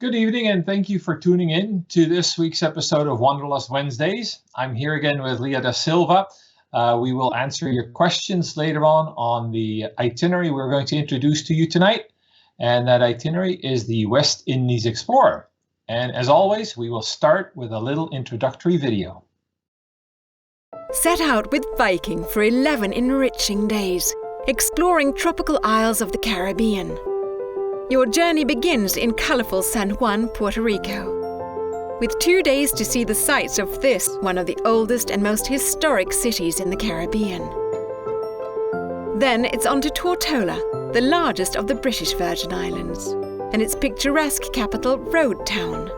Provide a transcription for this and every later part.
Good evening, and thank you for tuning in to this week's episode of Wanderlust Wednesdays. I'm here again with Lia da Silva. We will answer your questions later on the itinerary we're going to introduce to you tonight. And that itinerary is the West Indies Explorer. And as always, we will start with a little introductory video. Set out with Viking for 11 enriching days, exploring tropical isles of the Caribbean. Your journey begins in colourful San Juan, Puerto Rico, with 2 days to see the sights of this, one of the oldest and most historic cities in the Caribbean. Then it's on to Tortola, the largest of the British Virgin Islands, and its picturesque capital, Road Town.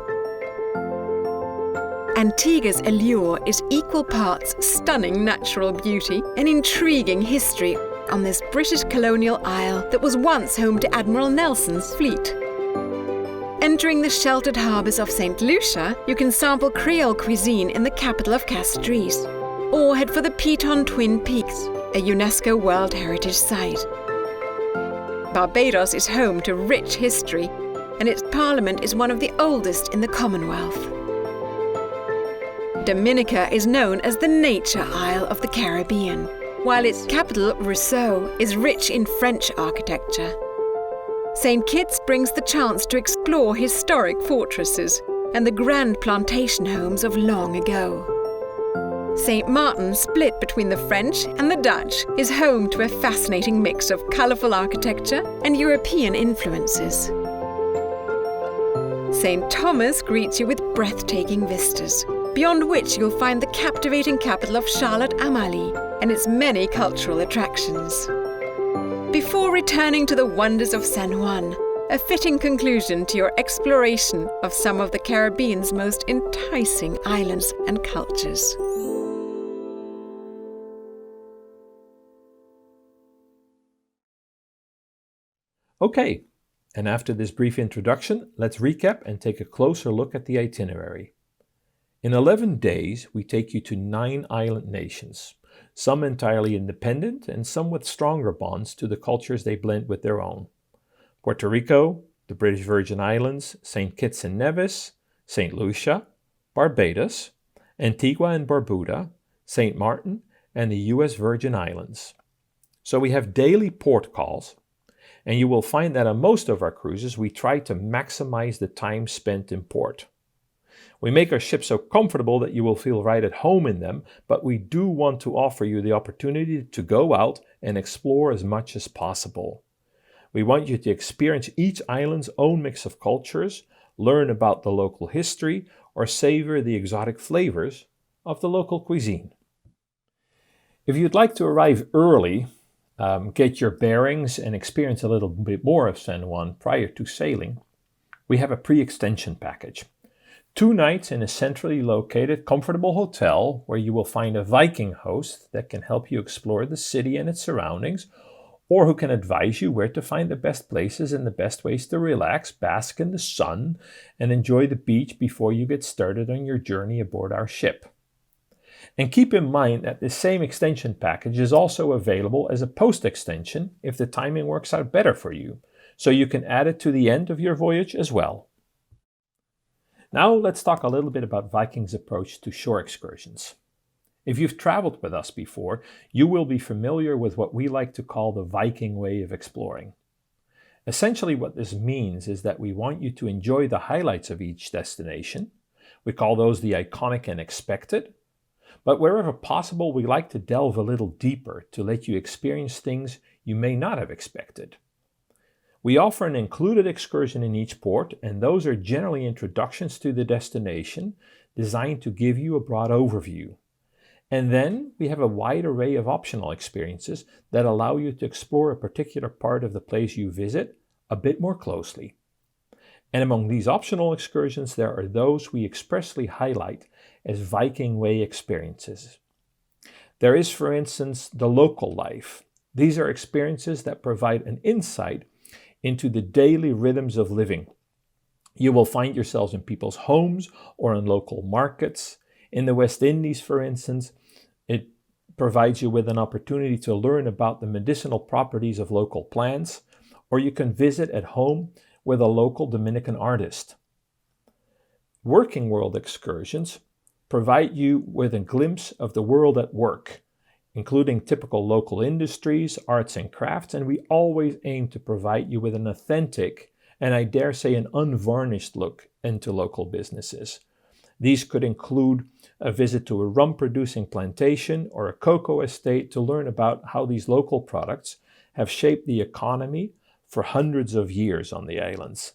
Antigua's allure is equal parts stunning natural beauty and intriguing history on this British colonial isle that was once home to Admiral Nelson's fleet. Entering the sheltered harbours of St. Lucia, you can sample Creole cuisine in the capital of Castries, or head for the Piton Twin Peaks, a UNESCO World Heritage Site. Barbados is home to rich history, and its parliament is one of the oldest in the Commonwealth. Dominica is known as the Nature Isle of the Caribbean, while its capital, Rousseau, is rich in French architecture. St. Kitts brings the chance to explore historic fortresses and the grand plantation homes of long ago. St. Martin, split between the French and the Dutch, is home to a fascinating mix of colourful architecture and European influences. St. Thomas greets you with breathtaking vistas, beyond which you'll find the captivating capital of Charlotte Amalie and its many cultural attractions. Before returning to the wonders of San Juan, a fitting conclusion to your exploration of some of the Caribbean's most enticing islands and cultures. Okay, and after this brief introduction, let's recap and take a closer look at the itinerary. In 11 days, we take you to 9 island nations, some entirely independent and some with stronger bonds to the cultures they blend with their own. Puerto Rico, the British Virgin Islands, St. Kitts and Nevis, St. Lucia, Barbados, Antigua and Barbuda, St. Martin, and the US Virgin Islands. So we have daily port calls, and you will find that on most of our cruises we try to maximize the time spent in port. We make our ships so comfortable that you will feel right at home in them, but we do want to offer you the opportunity to go out and explore as much as possible. We want you to experience each island's own mix of cultures, learn about the local history, or savor the exotic flavors of the local cuisine. If you'd like to arrive early, get your bearings and experience a little bit more of San Juan prior to sailing, we have a pre-extension package. 2 nights in a centrally located, comfortable hotel where you will find a Viking host that can help you explore the city and its surroundings, or who can advise you where to find the best places and the best ways to relax, bask in the sun, and enjoy the beach before you get started on your journey aboard our ship. And keep in mind that the same extension package is also available as a post-extension if the timing works out better for you, so you can add it to the end of your voyage as well. Now let's talk a little bit about Viking's approach to shore excursions. If you've traveled with us before, you will be familiar with what we like to call the Viking way of exploring. Essentially what this means is that we want you to enjoy the highlights of each destination. We call those the iconic and expected. But wherever possible, we like to delve a little deeper to let you experience things you may not have expected. We offer an included excursion in each port, and those are generally introductions to the destination designed to give you a broad overview. And then we have a wide array of optional experiences that allow you to explore a particular part of the place you visit a bit more closely. And among these optional excursions, there are those we expressly highlight as Viking way experiences. There is, for instance, the local life. These are experiences that provide an insight into the daily rhythms of living. You will find yourselves in people's homes or in local markets. In the West Indies, for instance, it provides you with an opportunity to learn about the medicinal properties of local plants, or you can visit at home with a local Dominican artist. Working world excursions provide you with a glimpse of the world at work, including typical local industries, arts and crafts, and we always aim to provide you with an authentic, and I dare say an unvarnished look into local businesses. These could include a visit to a rum-producing plantation or a cocoa estate to learn about how these local products have shaped the economy for hundreds of years on the islands.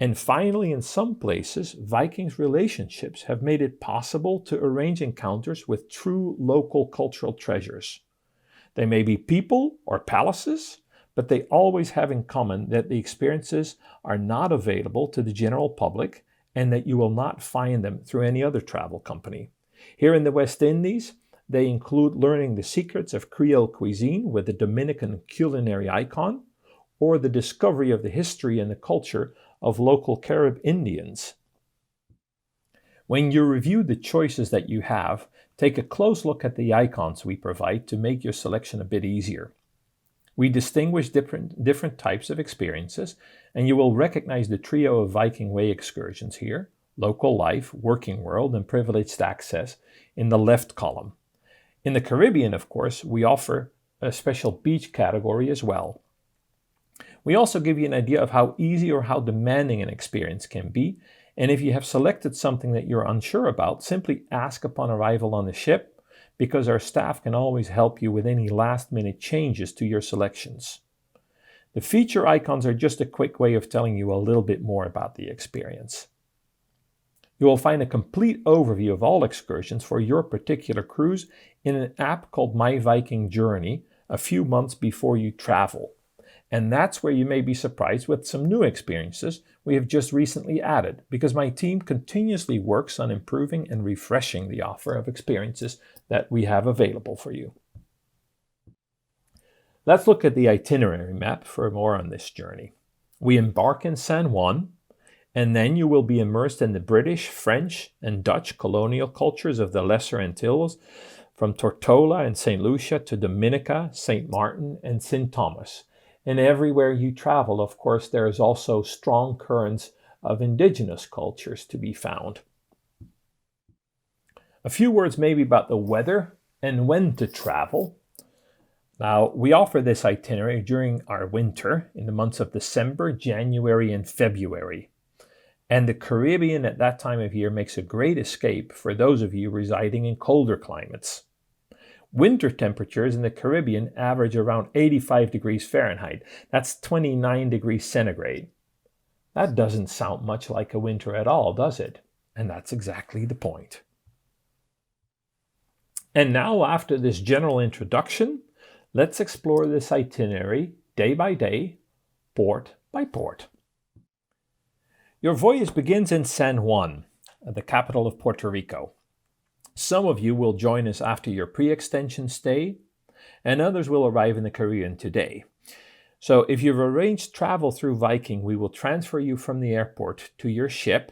And finally, in some places, Vikings' relationships have made it possible to arrange encounters with true local cultural treasures. They may be people or palaces, but they always have in common that the experiences are not available to the general public and that you will not find them through any other travel company. Here in the West Indies, they include learning the secrets of Creole cuisine with the Dominican culinary icon, or the discovery of the history and the culture of local Carib Indians. When you review the choices that you have, take a close look at the icons we provide to make your selection a bit easier. We distinguish different types of experiences, and you will recognize the trio of Viking Way excursions here: local life, working world, and privileged access in the left column. In the Caribbean, of course, we offer a special beach category as well. We also give you an idea of how easy or how demanding an experience can be, and if you have selected something that you're unsure about, simply ask upon arrival on the ship, because our staff can always help you with any last-minute changes to your selections. The feature icons are just a quick way of telling you a little bit more about the experience. You will find a complete overview of all excursions for your particular cruise in an app called My Viking Journey a few months before you travel. And that's where you may be surprised with some new experiences we have just recently added, because my team continuously works on improving and refreshing the offer of experiences that we have available for you. Let's look at the itinerary map for more on this journey. We embark in San Juan, and then you will be immersed in the British, French, and Dutch colonial cultures of the Lesser Antilles, from Tortola and St. Lucia to Dominica, St. Martin, and St. Thomas. And everywhere you travel, of course, there is also strong currents of indigenous cultures to be found. A few words maybe about the weather and when to travel. Now, we offer this itinerary during our winter in the months of December, January, and February. And the Caribbean at that time of year makes a great escape for those of you residing in colder climates. Winter temperatures in the Caribbean average around 85 degrees Fahrenheit. That's 29 degrees centigrade. That doesn't sound much like a winter at all, does it? And that's exactly the point. And now, after this general introduction, let's explore this itinerary day by day, port by port. Your voyage begins in San Juan, the capital of Puerto Rico. Some of you will join us after your pre-extension stay, and others will arrive in the Caribbean today. So if you've arranged travel through Viking, we will transfer you from the airport to your ship,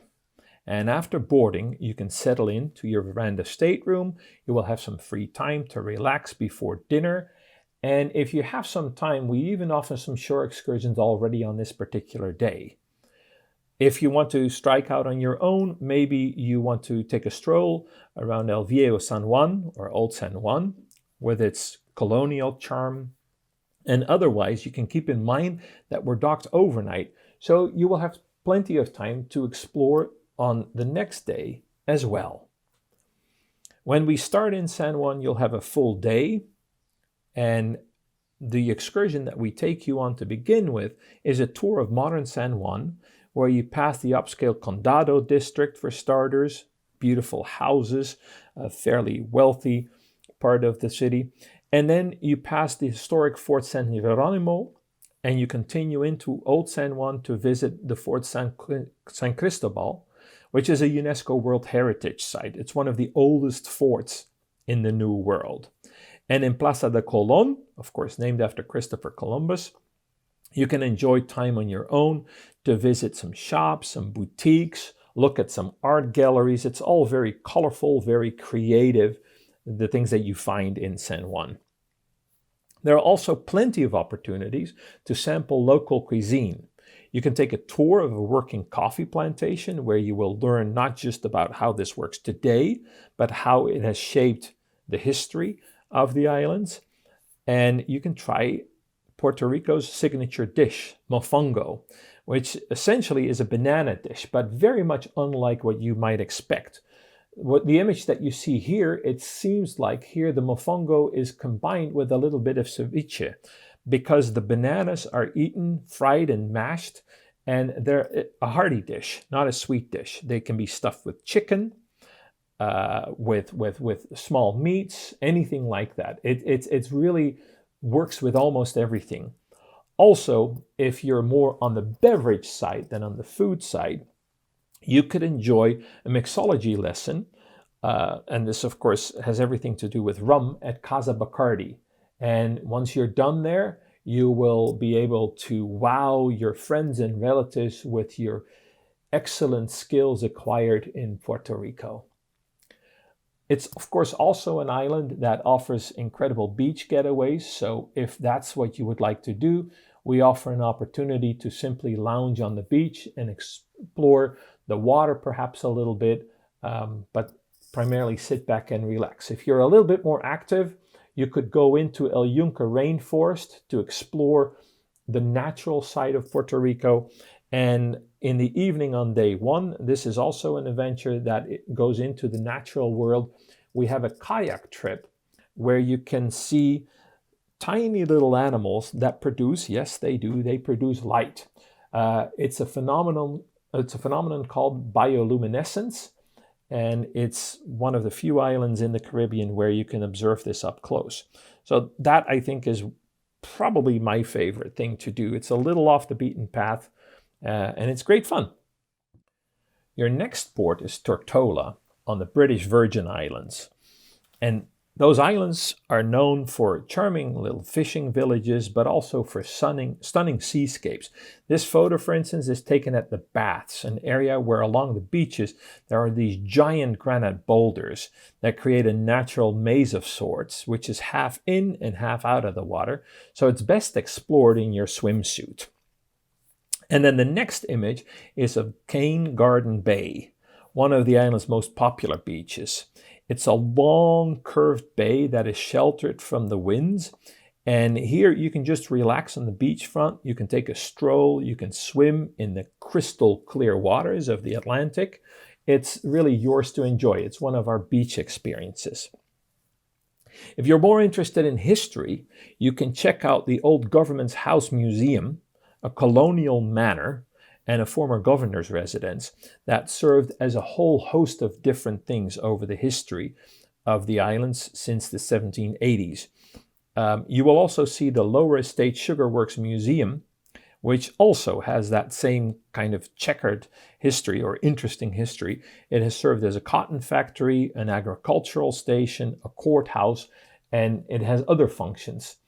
and after boarding, you can settle in to your veranda stateroom. You will have some free time to relax before dinner, and if you have some time, we even offer some shore excursions already on this particular day. If you want to strike out on your own, maybe you want to take a stroll around El Viejo San Juan or Old San Juan with its colonial charm. And otherwise, you can keep in mind that we're docked overnight, so you will have plenty of time to explore on the next day as well. When we start in San Juan, you'll have a full day, and the excursion that we take you on to begin with is a tour of modern San Juan, where you pass the upscale Condado district for starters, beautiful houses, a fairly wealthy part of the city. And then you pass the historic Fort San Geronimo, and you continue into Old San Juan to visit the Fort San Cristobal, which is a UNESCO World Heritage Site. It's one of the oldest forts in the New World. And in Plaza de Colón, of course named after Christopher Columbus, you can enjoy time on your own to visit some shops, some boutiques, look at some art galleries. It's all very colorful, very creative, the things that you find in San Juan. There are also plenty of opportunities to sample local cuisine. You can take a tour of a working coffee plantation where you will learn not just about how this works today, but how it has shaped the history of the islands. And you can try Puerto Rico's signature dish, mofongo, which essentially is a banana dish, but very much unlike what you might expect. What the image that you see here, it seems like here the mofongo is combined with a little bit of ceviche, because the bananas are eaten, fried and mashed, and they're a hearty dish, not a sweet dish. They can be stuffed with chicken, with small meats, anything like that. It's really works with almost everything. Also, if you're more on the beverage side than on the food side, you could enjoy a mixology lesson, and this of course has everything to do with rum at Casa Bacardi. And once you're done there, you will be able to wow your friends and relatives with your excellent skills acquired in Puerto Rico. It's of course also an island that offers incredible beach getaways, so if that's what you would like to do, we offer an opportunity to simply lounge on the beach and explore the water perhaps a little bit, but primarily sit back and relax. If you're a little bit more active, you could go into El Yunque rainforest to explore the natural side of Puerto Rico. And in the evening on day one, this is also an adventure that it goes into the natural world. We have a kayak trip where you can see tiny little animals that produce, yes, they do, they produce light. It's a phenomenon called bioluminescence, and it's one of the few islands in the Caribbean where you can observe this up close. So that, I think, is probably my favorite thing to do. It's a little off the beaten path, and it's great fun. Your next port is Tortola on the British Virgin Islands. And those islands are known for charming little fishing villages, but also for stunning seascapes. This photo, for instance, is taken at the Baths, an area where along the beaches there are these giant granite boulders that create a natural maze of sorts, which is half in and half out of the water. So it's best explored in your swimsuit. And then the next image is of Cane Garden Bay, one of the island's most popular beaches. It's a long curved bay that is sheltered from the winds. And here you can just relax on the beachfront. You can take a stroll. You can swim in the crystal clear waters of the Atlantic. It's really yours to enjoy. It's one of our beach experiences. If you're more interested in history, you can check out the Old Government's House Museum, a colonial manor, and a former governor's residence that served as a whole host of different things over the history of the islands since the 1780s. You will also see the Lower Estate Sugar Works Museum, which also has that same kind of checkered history or interesting history. It has served as a cotton factory, an agricultural station, a courthouse, and it has other functions.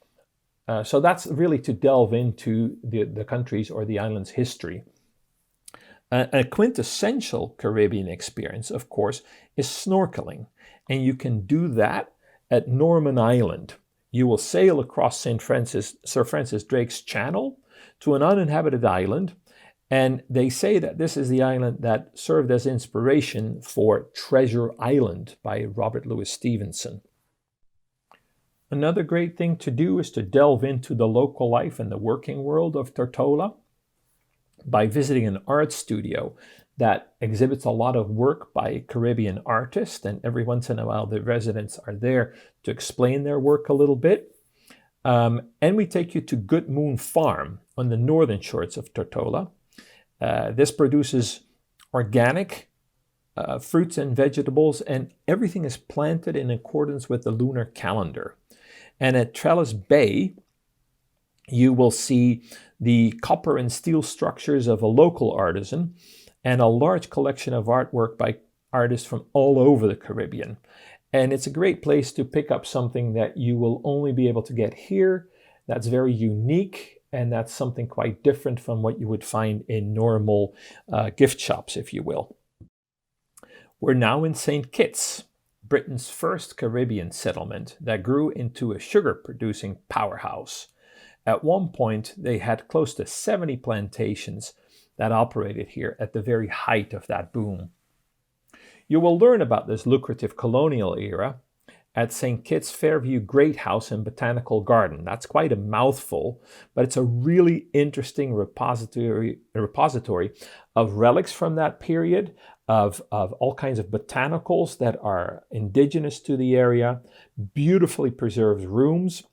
So that's really to delve into the country's or the island's history. A quintessential Caribbean experience, of course, is snorkeling. And you can do that at Norman Island. You will sail across Sir Francis Drake's Channel to an uninhabited island. And they say that this is the island that served as inspiration for Treasure Island by Robert Louis Stevenson. Another great thing to do is to delve into the local life and the working world of Tortola by visiting an art studio that exhibits a lot of work by Caribbean artists, and every once in a while the residents are there to explain their work a little bit. And we take you to Good Moon Farm on the northern shores of Tortola. This produces organic fruits and vegetables, and everything is planted in accordance with the lunar calendar. And at Trellis Bay, you will see the copper and steel structures of a local artisan and a large collection of artwork by artists from all over the Caribbean. And it's a great place to pick up something that you will only be able to get here, that's very unique, and that's something quite different from what you would find in normal gift shops, if you will. We're now in St. Kitts, Britain's first Caribbean settlement that grew into a sugar-producing powerhouse. At one point, they had close to 70 plantations that operated here at the very height of that boom. You will learn about this lucrative colonial era at St. Kitts Fairview Great House and Botanical Garden. That's quite a mouthful, but it's a really interesting repository of relics from that period, of all kinds of botanicals that are indigenous to the area, beautifully preserved rooms,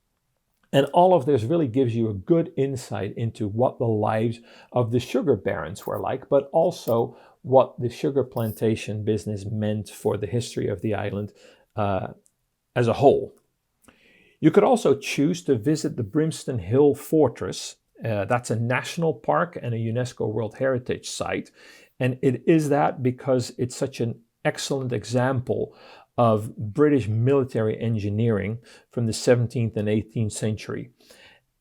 and all of this really gives you a good insight into what the lives of the sugar barons were like, but also what the sugar plantation business meant for the history of the island as a whole. You could also choose to visit the Brimstone Hill Fortress. That's a national park and a UNESCO World Heritage Site. And it is that because it's such an excellent example of British military engineering from the 17th and 18th century.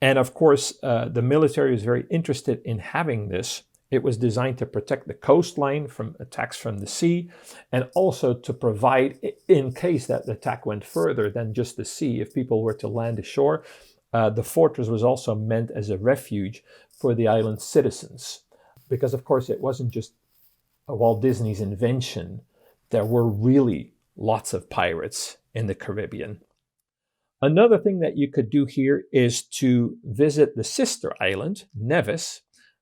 And of course, the military was very interested in having this. It was designed to protect the coastline from attacks from the sea, and also to provide, in case that the attack went further than just the sea, if people were to land ashore, the fortress was also meant as a refuge for the island's citizens. Because of course, it wasn't just Walt Disney's invention. There were really lots of pirates in the Caribbean. Another thing that you could do here is to visit the sister island, Nevis,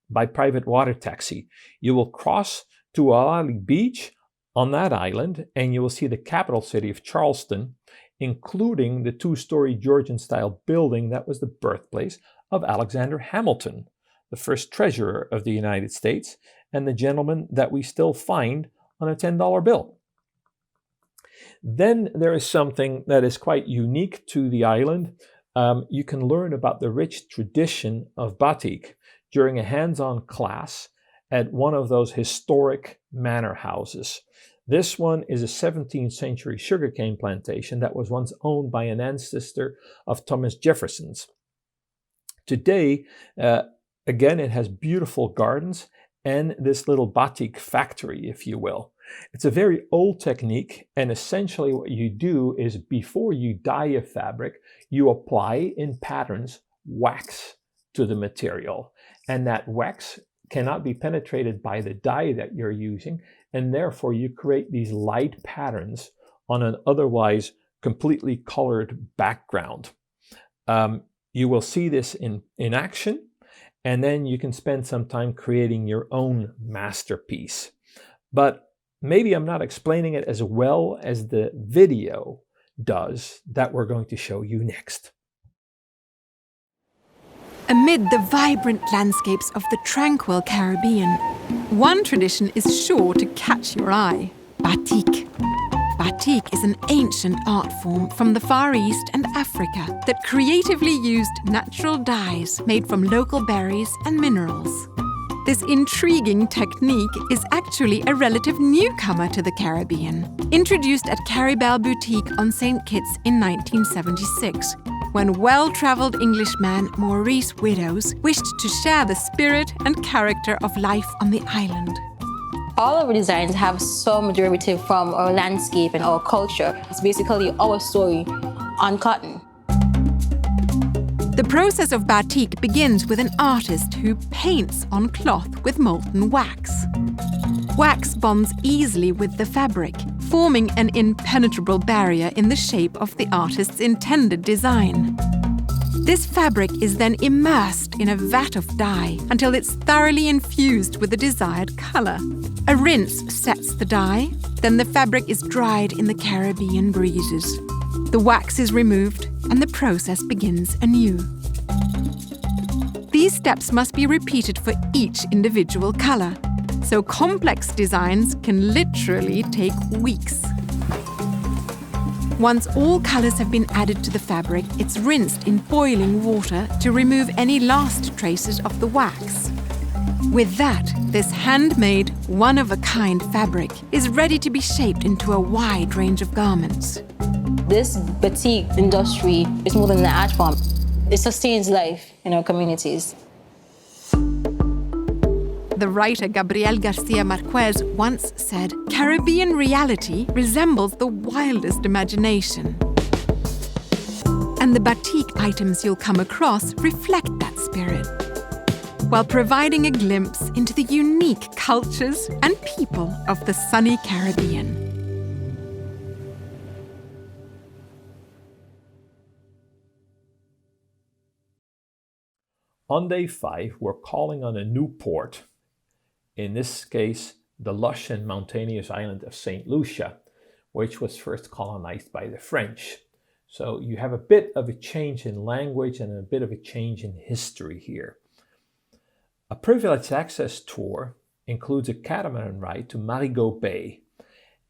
by private water taxi. You will cross to Oahu Beach on that island, and you will see the capital city of Charleston, including the two-story Georgian-style building that was the birthplace of Alexander Hamilton, the first treasurer of the United States, and the gentleman that we still find on a $10 bill. Then there is something that is quite unique to the island. You can learn about the rich tradition of Batik during a hands-on class at one of those historic manor houses. This one is a 17th century sugarcane plantation that was once owned by an ancestor of Thomas Jefferson's. Today, again, it has beautiful gardens and this little batik factory, if you will. It's a very old technique, and essentially what you do is before you dye a fabric, you apply in patterns wax to the material. And that wax cannot be penetrated by the dye that you're using, and therefore you create these light patterns on an otherwise completely colored background. You will see this in action, and then you can spend some time creating your own masterpiece. But maybe I'm not explaining it as well as the video does that we're going to show you next. Amid the vibrant landscapes of the tranquil Caribbean, one tradition is sure to catch your eye: Batik. Batik is an ancient art form from the Far East and Africa that creatively used natural dyes made from local berries and minerals. This intriguing technique is actually a relative newcomer to the Caribbean, introduced at Caribel Boutique on St. Kitts in 1976, when well-traveled Englishman Maurice Widows wished to share the spirit and character of life on the island. All of our designs have some derivative from our landscape and our culture. It's basically our story on cotton. The process of batik begins with an artist who paints on cloth with molten wax. Wax bonds easily with the fabric, forming an impenetrable barrier in the shape of the artist's intended design. This fabric is then immersed in a vat of dye until it's thoroughly infused with the desired color. A rinse sets the dye, then the fabric is dried in the Caribbean breezes. The wax is removed and the process begins anew. These steps must be repeated for each individual color, so complex designs can literally take weeks. Once all colors have been added to the fabric, it's rinsed in boiling water to remove any last traces of the wax. With that, this handmade, one-of-a-kind fabric is ready to be shaped into a wide range of garments. This batik industry is more than an art form. It sustains life in our communities. The writer Gabriel Garcia Marquez once said, "Caribbean reality resembles the wildest imagination." and the batik items you'll come across reflect that spirit, while providing a glimpse into the unique cultures and people of the sunny Caribbean. On day 5, we're calling on a new port, in this case, the lush and mountainous island of St. Lucia, which was first colonized by the French. So you have a bit of a change in language and a bit of a change in history here. A privileged access tour includes a catamaran ride to Marigot Bay,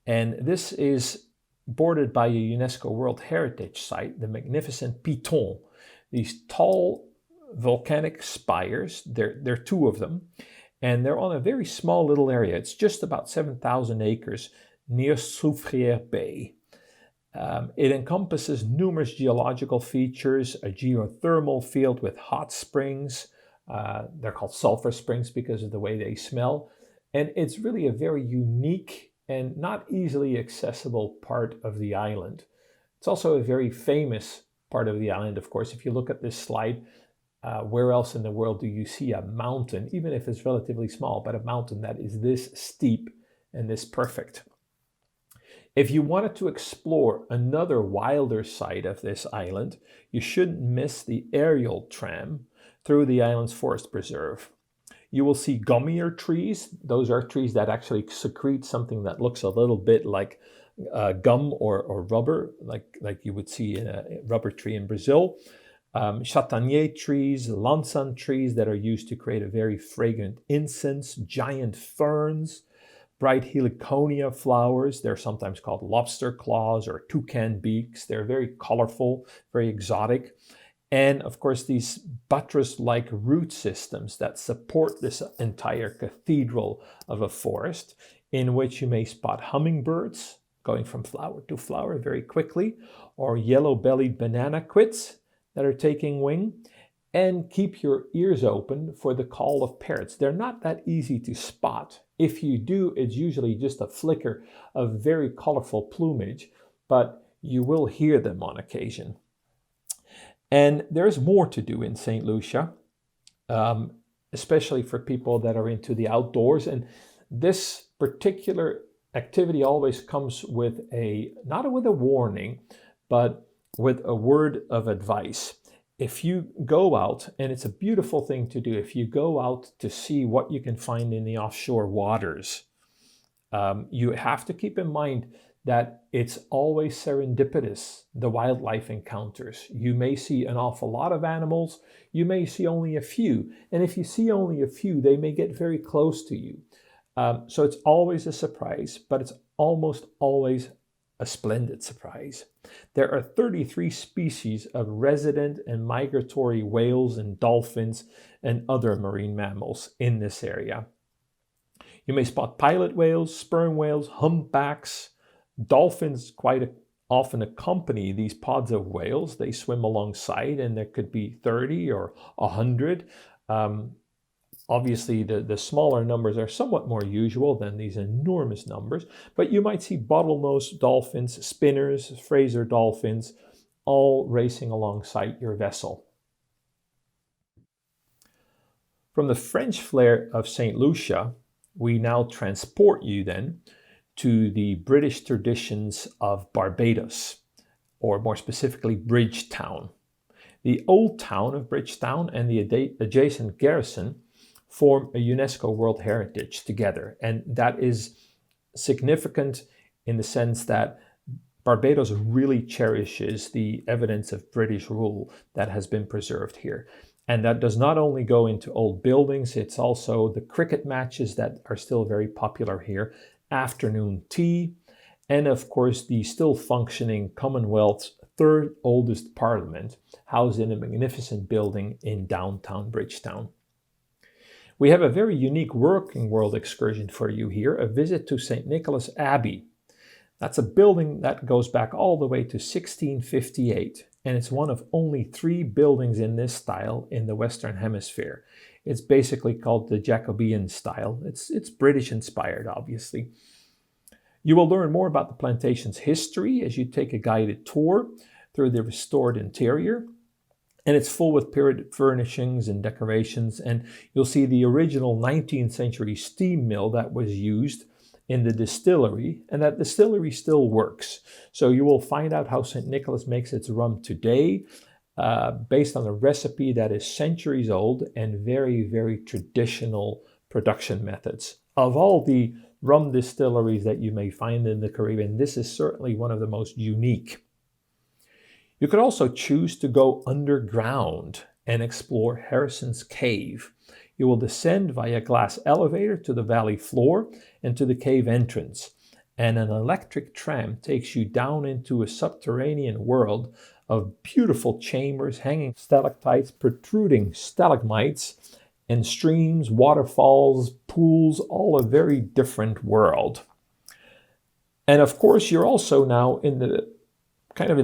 and this is bordered by a UNESCO World Heritage Site, the magnificent Piton. These tall volcanic spires, there are 2 of them, and they're on a very small little area. It's just about 7,000 acres near Soufrière Bay. It encompasses numerous geological features, a geothermal field with hot springs. They're called sulfur springs because of the way they smell. And it's really a very unique and not easily accessible part of the island. It's also a very famous part of the island, of course. If you look at this slide, where else in the world do you see a mountain, even if it's relatively small, but a mountain that is this steep and this perfect? If you wanted to explore another wilder side of this island, you shouldn't miss the aerial tram through the island's forest preserve. You will see gummier trees. Those are trees that actually secrete something that looks a little bit like gum or rubber, like you would see in a rubber tree in Brazil. Châtaignier trees, lansan trees that are used to create a very fragrant incense, giant ferns, bright heliconia flowers. They're sometimes called lobster claws or toucan beaks. They're very colorful, very exotic. And of course, these buttress-like root systems that support this entire cathedral of a forest, in which you may spot hummingbirds going from flower to flower very quickly, or yellow-bellied banana quits that are taking wing, and keep your ears open for the call of parrots. They're not that easy to spot. If you do, it's usually just a flicker of very colorful plumage, but you will hear them on occasion. And there's more to do in St. Lucia, especially for people that are into the outdoors. And this particular activity always comes with not with a warning, but with a word of advice. If you go out, and it's a beautiful thing to do, if you go out to see what you can find in the offshore waters, you have to keep in mind that it's always serendipitous, the wildlife encounters. You may see an awful lot of animals, you may see only a few, and if you see only a few, they may get very close to you. So it's always a surprise, but it's almost always a splendid surprise. There are 33 species of resident and migratory whales and dolphins and other marine mammals in this area. You may spot pilot whales, sperm whales, humpbacks. Dolphins quite often accompany these pods of whales. They swim alongside, and there could be 30 or 100. Obviously, the smaller numbers are somewhat more usual than these enormous numbers, but you might see bottlenose dolphins, spinners, Fraser dolphins, all racing alongside your vessel. From the French flair of St. Lucia, we now transport you then to the British traditions of Barbados, or more specifically, Bridgetown. The old town of Bridgetown and the adjacent garrison form a UNESCO World Heritage together. And that is significant in the sense that Barbados really cherishes the evidence of British rule that has been preserved here. And that does not only go into old buildings, it's also the cricket matches that are still very popular here, afternoon tea, and of course the still functioning Commonwealth's third oldest parliament, housed in a magnificent building in downtown Bridgetown. We have a very unique working world excursion for you here, a visit to St. Nicholas Abbey. That's a building that goes back all the way to 1658, and it's one of only 3 buildings in this style in the Western Hemisphere. It's basically called the Jacobean style. It's British inspired, obviously. You will learn more about the plantation's history as you take a guided tour. through the restored interior. And it's full with period furnishings and decorations. And you'll see the original 19th century steam mill that was used in the distillery. And that distillery still works. So you will find out how St. Nicholas makes its rum today, based on a recipe that is centuries old and very, very traditional production methods. Of all the rum distilleries that you may find in the Caribbean, this is certainly one of the most unique. You could also choose to go underground and explore Harrison's Cave. You will descend via glass elevator to the valley floor and to the cave entrance. And an electric tram takes you down into a subterranean world of beautiful chambers, hanging stalactites, protruding stalagmites, and streams, waterfalls, pools, all a very different world. And of course, you're also now in the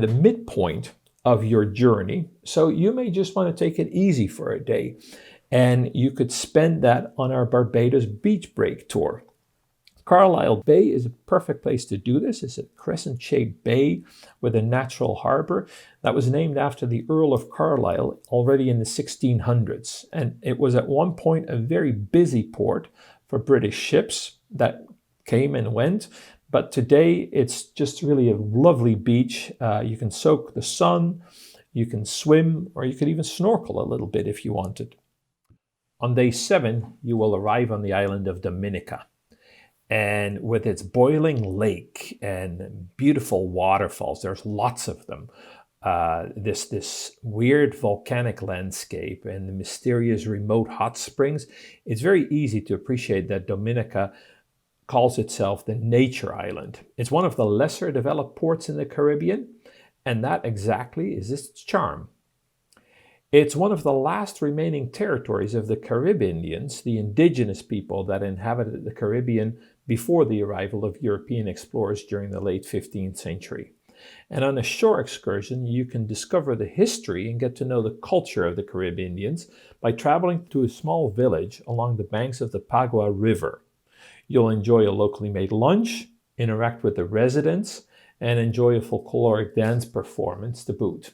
midpoint of your journey. So you may just want to take it easy for a day. And you could spend that on our Barbados beach break tour. Carlisle Bay is a perfect place to do this. It's a crescent-shaped bay with a natural harbor that was named after the Earl of Carlisle already in the 1600s. And it was at one point a very busy port for British ships that came and went. But today it's just really a lovely beach. You can soak the sun, you can swim, or you could even snorkel a little bit if you wanted. On day 7, you will arrive on the island of Dominica. And with its boiling lake and beautiful waterfalls, there's lots of them, this weird volcanic landscape and the mysterious remote hot springs, it's very easy to appreciate that Dominica calls itself the Nature Island. It's one of the lesser developed ports in the Caribbean, and that exactly is its charm. It's one of the last remaining territories of the Caribbeans, the indigenous people that inhabited the Caribbean before the arrival of European explorers during the late 15th century. And on a shore excursion, you can discover the history and get to know the culture of the Caribbeans by traveling to a small village along the banks of the Pagua River. You'll enjoy a locally made lunch, interact with the residents, and enjoy a folkloric dance performance to boot.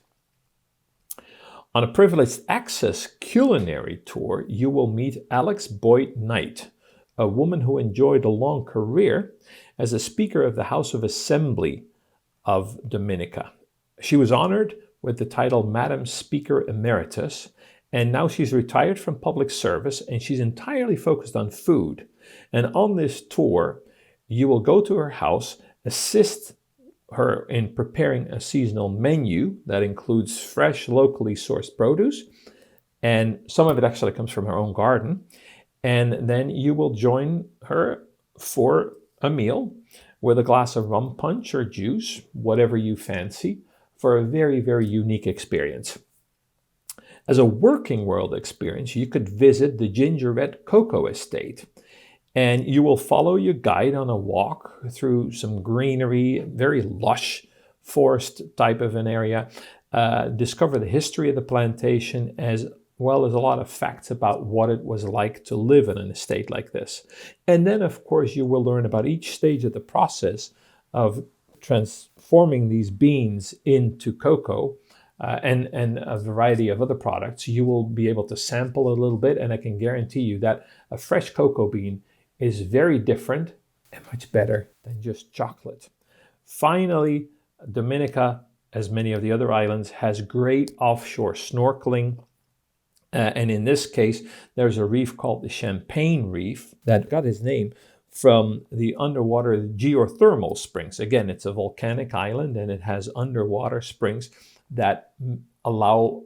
On a privileged access culinary tour, you will meet Alex Boyd Knight, a woman who enjoyed a long career as a Speaker of the House of Assembly of Dominica. She was honored with the title Madam Speaker Emeritus, and now she's retired from public service and she's entirely focused on food. And on this tour, you will go to her house, assist her in preparing a seasonal menu that includes fresh, locally sourced produce, and some of it actually comes from her own garden. And then you will join her for a meal with a glass of rum punch or juice, whatever you fancy, for a very, very unique experience. As a working world experience, you could visit the Gingerbread Cocoa Estate, and you will follow your guide on a walk through some greenery, very lush forest type of an area, discover the history of the plantation as well as a lot of facts about what it was like to live in an estate like this. And then, of course, you will learn about each stage of the process of transforming these beans into cocoa and a variety of other products. You will be able to sample a little bit, and I can guarantee you that a fresh cocoa bean is very different and much better than just chocolate. Finally, Dominica, as many of the other islands, has great offshore snorkeling. And in this case, there's a reef called the Champagne Reef that got its name from the underwater geothermal springs. Again, it's a volcanic island and it has underwater springs that allow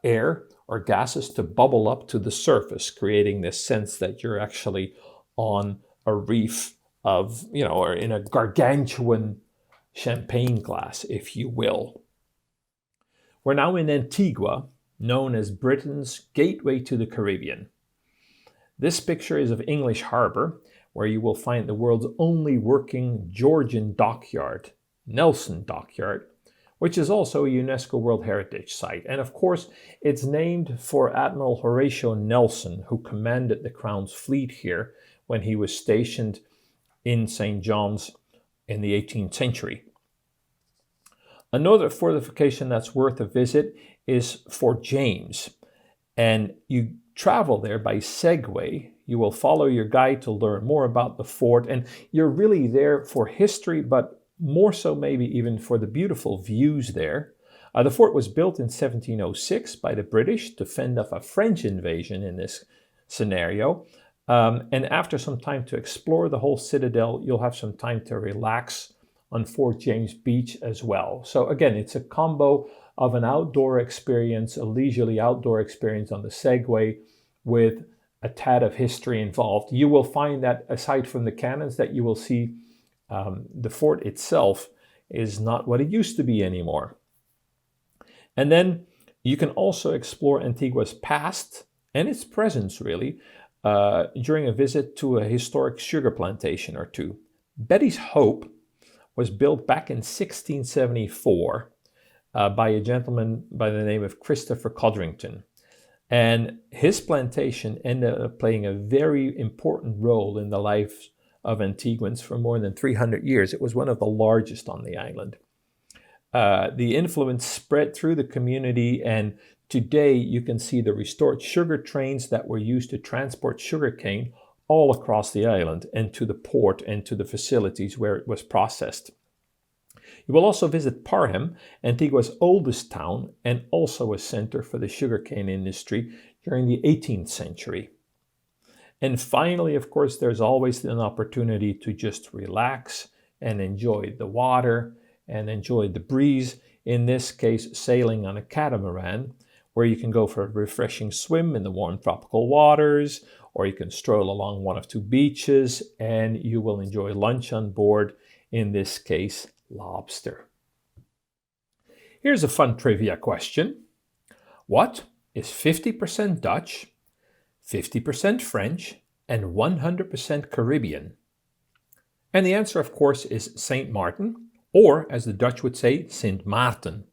air or gases to bubble up to the surface, creating this sense that you're actually on a reef of, or in a gargantuan champagne glass, if you will. We're now in Antigua, known as Britain's gateway to the Caribbean. This picture is of English Harbour, where you will find the world's only working Georgian dockyard, Nelson Dockyard, which is also a UNESCO World Heritage Site. And of course, it's named for Admiral Horatio Nelson, who commanded the Crown's fleet here when he was stationed in St. John's in the 18th century. Another fortification that's worth a visit is Fort James. And you travel there by Segway. You will follow your guide to learn more about the fort. And you're really there for history, but more so maybe even for the beautiful views there. The fort was built in 1706 by the British to fend off a French invasion in this scenario. And after some time to explore the whole citadel, you'll have some time to relax on Fort James Beach as well. So again, it's a combo of an outdoor experience, a leisurely outdoor experience on the Segway with a tad of history involved. You will find that aside from the cannons that you will see, the fort itself is not what it used to be anymore. And then you can also explore Antigua's past and its presence really during a visit to a historic sugar plantation or two. Betty's Hope was built back in 1674 by a gentleman by the name of Christopher Codrington. And his plantation ended up playing a very important role in the lives of Antiguans for more than 300 years. It was one of the largest on the island. The influence spread through the community, and today you can see the restored sugar trains that were used to transport sugarcane all across the island and to the port and to the facilities where it was processed. You will also visit Parham, Antigua's oldest town and also a center for the sugarcane industry during the 18th century. And finally, of course, there's always an opportunity to just relax and enjoy the water and enjoy the breeze, in this case sailing on a catamaran, where you can go for a refreshing swim in the warm tropical waters, or you can stroll along one of two beaches and you will enjoy lunch on board, in this case lobster. Here's a fun trivia question. What is 50% Dutch, 50% French, and 100% Caribbean? And the answer, of course, is St. Martin, or as the Dutch would say, Sint Maarten.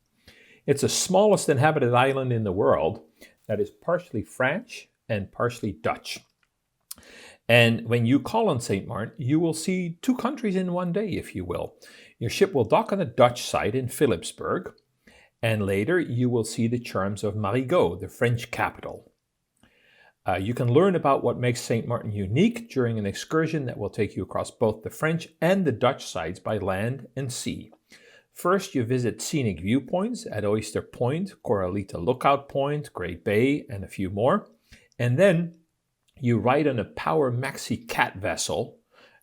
It's the smallest inhabited island in the world that is partially French and partially Dutch. And when you call on St. Martin, you will see two countries in one day, if you will. Your ship will dock on the Dutch side in Philipsburg, and later you will see the charms of Marigot, the French capital. You can learn about what makes St. Martin unique during an excursion that will take you across both the French and the Dutch sides by land and sea. First, you visit scenic viewpoints at Oyster Point, Coralita Lookout Point, Great Bay, and a few more. And then you ride on a Power Maxi Cat vessel,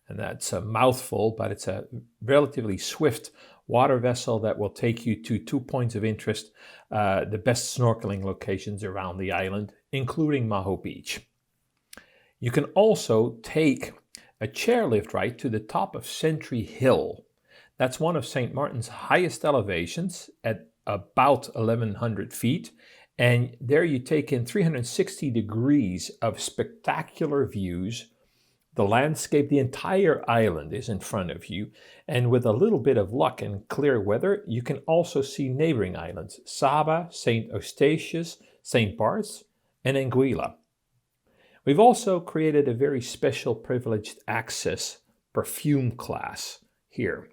and that's a mouthful, but it's a relatively swift water vessel that will take you to 2 points of interest, the best snorkeling locations around the island, including Maho Beach. You can also take a chairlift ride to the top of Sentry Hill. That's one of St. Martin's highest elevations at about 1,100 feet. And there you take in 360 degrees of spectacular views. The landscape, the entire island is in front of you. And with a little bit of luck and clear weather, you can also see neighboring islands, Saba, St. Eustatius, St. Bart's, and Anguilla. We've also created a very special privileged access perfume class here.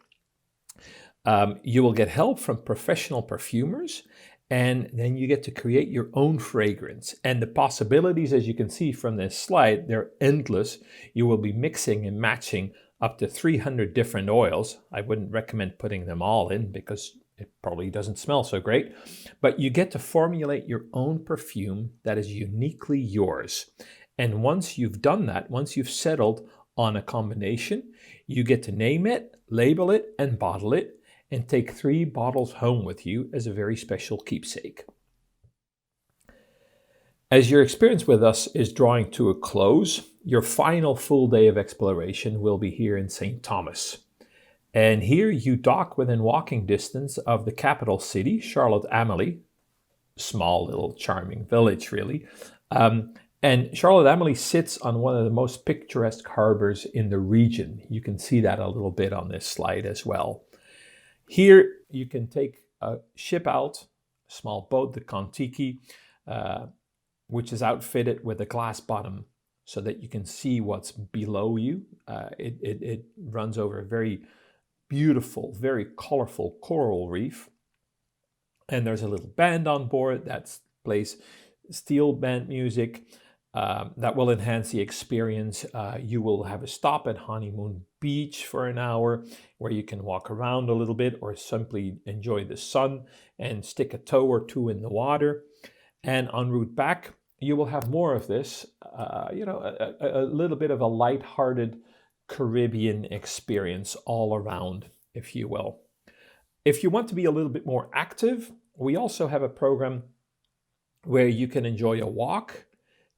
You will get help from professional perfumers, and then you get to create your own fragrance. And the possibilities, as you can see from this slide, they're endless. You will be mixing and matching up to 300 different oils. I wouldn't recommend putting them all in because it probably doesn't smell so great. But you get to formulate your own perfume that is uniquely yours. And once you've done that, once you've settled on a combination, you get to name it, label it, and bottle it, and take 3 bottles home with you as a very special keepsake. As your experience with us is drawing to a close, your final full day of exploration will be here in St. Thomas. And here you dock within walking distance of the capital city, Charlotte-Amalie, small little charming village really. And Charlotte-Amalie sits on one of the most picturesque harbors in the region. You can see that a little bit on this slide as well. Here you can take a ship out, a small boat, the Kontiki, which is outfitted with a glass bottom so that you can see what's below you. It runs over a very beautiful, very colorful coral reef. And there's a little band on board that plays steel band music that will enhance the experience. You will have a stop at Honeymoon Beach for an hour where you can walk around a little bit or simply enjoy the sun and stick a toe or two in the water. And en route back, you will have more of this, a little bit of a light-hearted Caribbean experience all around, if you will. If you want to be a little bit more active, we also have a program where you can enjoy a walk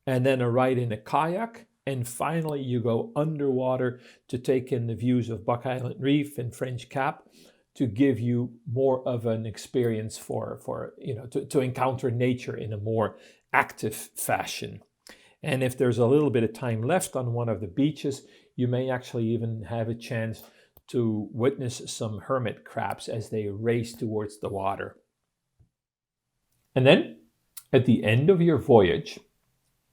and then a ride in a kayak. And finally, you go underwater to take in the views of Buck Island Reef and French Cap to give you more of an experience to encounter nature in a more active fashion. And if there's a little bit of time left on one of the beaches, you may actually even have a chance to witness some hermit crabs as they race towards the water. And then, at the end of your voyage,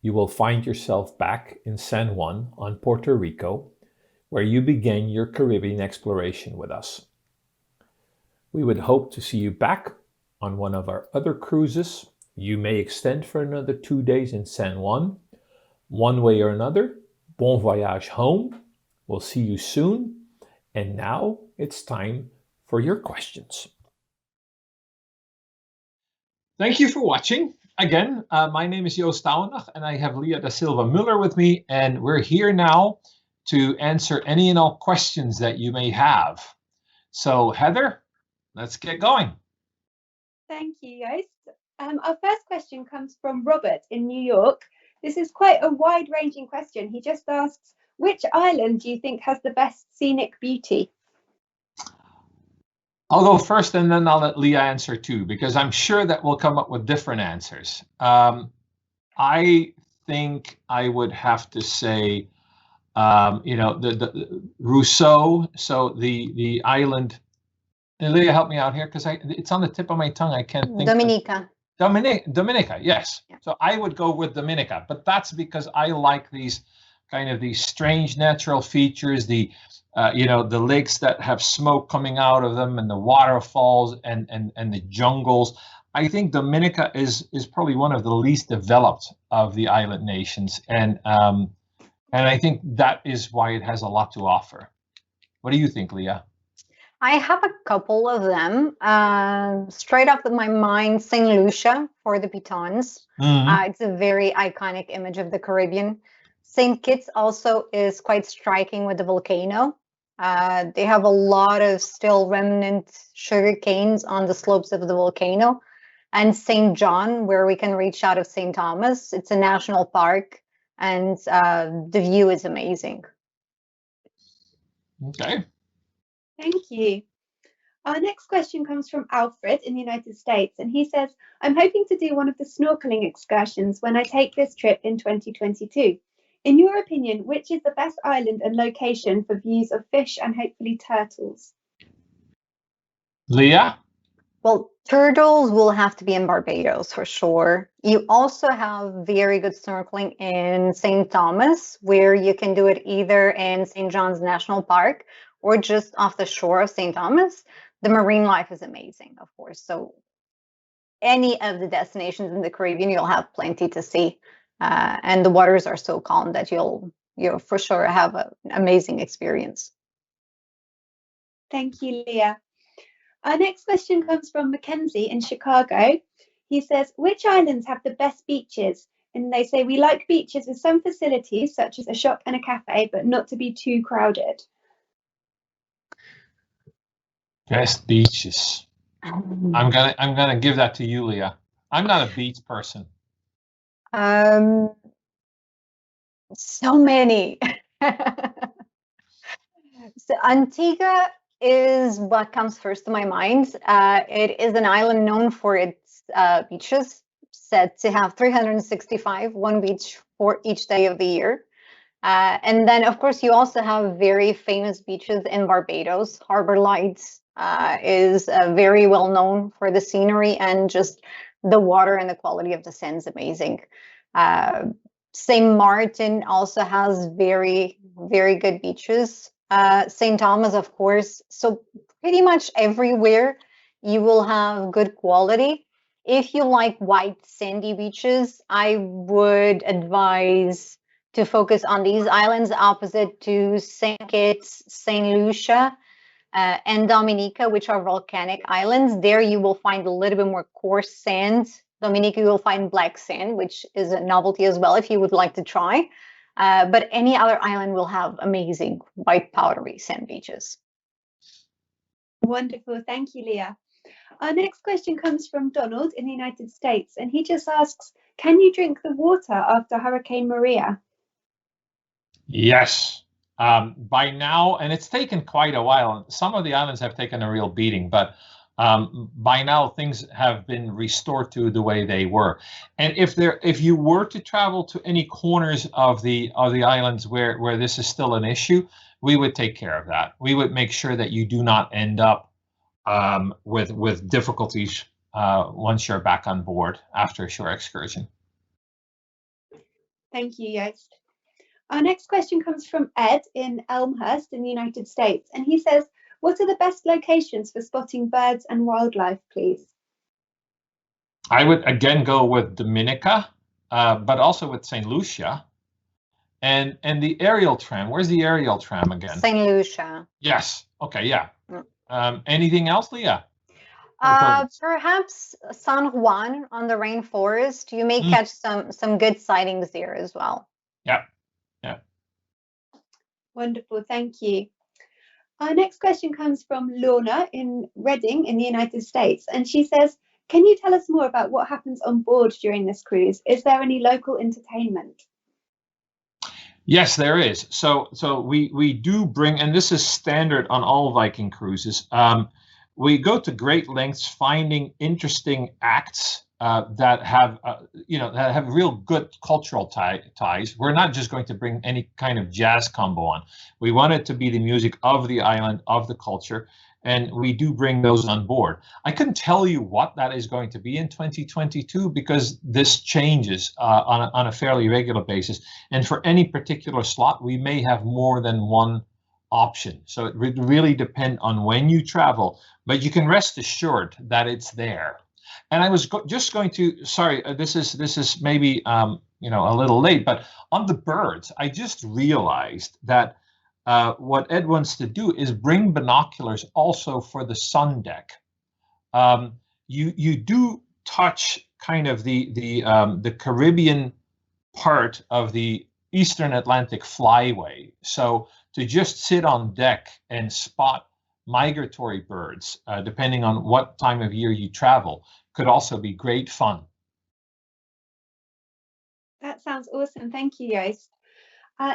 you will find yourself back in San Juan on Puerto Rico, where you began your Caribbean exploration with us. We would hope to see you back on one of our other cruises. You may extend for another 2 days in San Juan. One way or another, bon voyage home. We'll see you soon. And now it's time for your questions. Thank you for watching. Again, my name is Joost and Lia, and I have Lia da Silva Müller with me, and we're here now to answer any and all questions that you may have. So, Heather, let's get going. Thank you, Joost. Our first question comes from Robert in New York. This is quite a wide-ranging question. He just asks, which island do you think has the best scenic beauty? I'll go first and then I'll let Lia answer too, because I'm sure that we'll come up with different answers. I think I would have to say, the Rousseau, so the island. And Lia, help me out here, because it's on the tip of my tongue. I can't think. Dominica. Dominica, yes. Yeah. So I would go with Dominica, but that's because I like these strange natural features, the lakes that have smoke coming out of them, and the waterfalls and the jungles. I think Dominica is probably one of the least developed of the island nations, and I think that is why it has a lot to offer. What do you think, Lia? I have a couple of them. Straight off of my mind, St. Lucia for the pitons. Mm-hmm. It's a very iconic image of the Caribbean. St. Kitts also is quite striking with the volcano. They have a lot of still remnant sugar canes on the slopes of the volcano. And St. John, where we can reach out of St. Thomas. It's a national park, and the view is amazing. Okay. Thank you. Our next question comes from Alfred in the United States, and he says, I'm hoping to do one of the snorkeling excursions when I take this trip in 2022. In your opinion, which is the best island and location for views of fish and hopefully turtles? Lia? Well, turtles will have to be in Barbados for sure. You also have very good snorkeling in St. Thomas, where you can do it either in St. John's National Park or just off the shore of St. Thomas. The marine life is amazing, of course. So any of the destinations in the Caribbean, you'll have plenty to see. And the waters are so calm that you'll for sure have an amazing experience. Thank you, Lia. Our next question comes from Mackenzie in Chicago. He says, which islands have the best beaches? And they say, we like beaches with some facilities, such as a shop and a cafe, but not to be too crowded. Best beaches. I'm gonna give that to you, Lia. I'm not a beach person. So many. So Antigua is what comes first to my mind. It is an island known for its beaches, said to have 365, one beach for each day of the year. And then, of course, you also have very famous beaches in Barbados. Harbor Lights is very well known for the scenery, and just the water and the quality of the sand's amazing. St. Martin also has very, very good beaches. St. Thomas, of course. So pretty much everywhere you will have good quality. If you like white sandy beaches, I would advise to focus on these islands opposite to St. Kitts, St. Lucia, and Dominica, which are volcanic islands. There you will find a little bit more coarse sand. Dominica, you will find black sand, which is a novelty as well if you would like to try. But any other island will have amazing white powdery sand beaches. Wonderful. Thank you, Lia. Our next question comes from Donald in the United States, and he just asks, can you drink the water after Hurricane Maria? Yes. By now, and it's taken quite a while. Some of the islands have taken a real beating, but by now things have been restored to the way they were. And if you were to travel to any corners of the islands where this is still an issue, we would take care of that. We would make sure that you do not end up with difficulties once you're back on board after a shore excursion. Thank you, Joost. Our next question comes from Ed in Elmhurst in the United States, and he says, what are the best locations for spotting birds and wildlife, please? I would again go with Dominica, but also with St. Lucia. And the aerial tram. Where's the aerial tram again? St. Lucia. Yes. Okay. Yeah. Anything else, Lia? Perhaps San Juan on the rainforest. You may catch some good sightings there as well. Yeah. Yeah. Wonderful. Thank you. Our next question comes from Lorna in Reading in the United States, and she says, can you tell us more about what happens on board during this cruise? Is there any local entertainment? Yes, there is. So we do bring, and this is standard on all Viking cruises. We go to great lengths finding interesting acts that have that have real good cultural ties. We're not just going to bring any kind of jazz combo on. We want it to be the music of the island, of the culture, and we do bring those on board. I couldn't tell you what that is going to be in 2022 because this changes on a fairly regular basis. And for any particular slot, we may have more than one option. So it would really depend on when you travel, but you can rest assured that it's there. And I was just going to, sorry, this is maybe a little late, but on the birds, I just realized that what Ed wants to do is bring binoculars also for the sun deck. You do touch kind of the Caribbean part of the Eastern Atlantic flyway. So to just sit on deck and spot migratory birds, depending on what time of year you travel, could also be great fun. That sounds awesome. Thank you, Joost.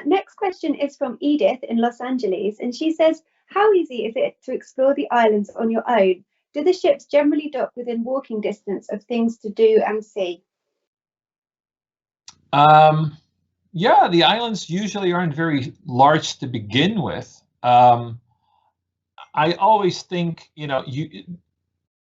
Next question is from Edith in Los Angeles, and she says, how easy is it to explore the islands on your own? Do the ships generally dock within walking distance of things to do and see? Yeah, the islands usually aren't very large to begin with. I always think,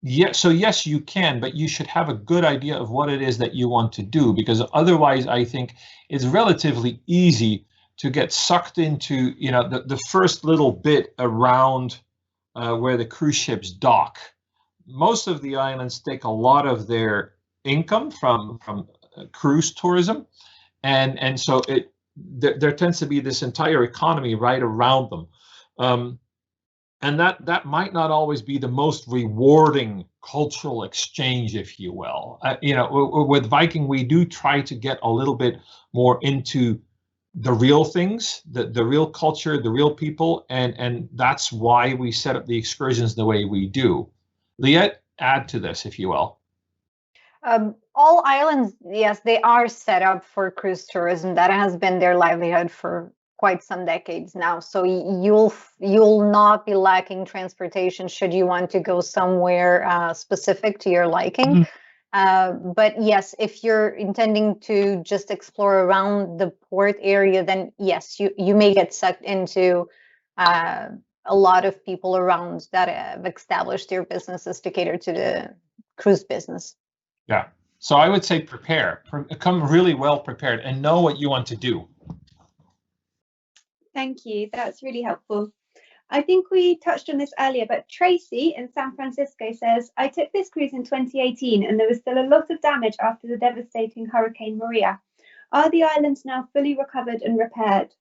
yes, you can, but you should have a good idea of what it is that you want to do, because otherwise I think it's relatively easy to get sucked into, the first little bit around where the cruise ships dock. Most of the islands take a lot of their income from cruise tourism, and so there tends to be this entire economy right around them. And that might not always be the most rewarding cultural exchange, if you will. With Viking, we do try to get a little bit more into the real things, the real culture, the real people, and that's why we set up the excursions the way we do. Lia, add to this, if you will. All islands, yes, they are set up for cruise tourism. That has been their livelihood for quite some decades now. So you'll not be lacking transportation should you want to go somewhere specific to your liking. But yes, if you're intending to just explore around the port area, then yes, you may get sucked into a lot of people around that have established their businesses to cater to the cruise business. Yeah. So I would say prepare, come really well prepared and know what you want to do. Thank you. That's really helpful. I think we touched on this earlier, but Tracy in San Francisco says, I took this cruise in 2018 and there was still a lot of damage after the devastating Hurricane Maria. Are the islands now fully recovered and repaired?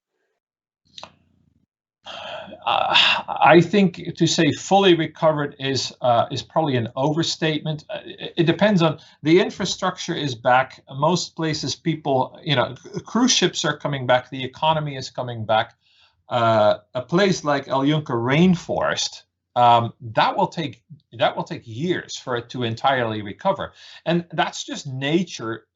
I think to say fully recovered is probably an overstatement. It depends on the infrastructure is back. Most places, people, cruise ships are coming back. The economy is coming back. A place like El Yunque rainforest, that will take years for it to entirely recover, and that's just nature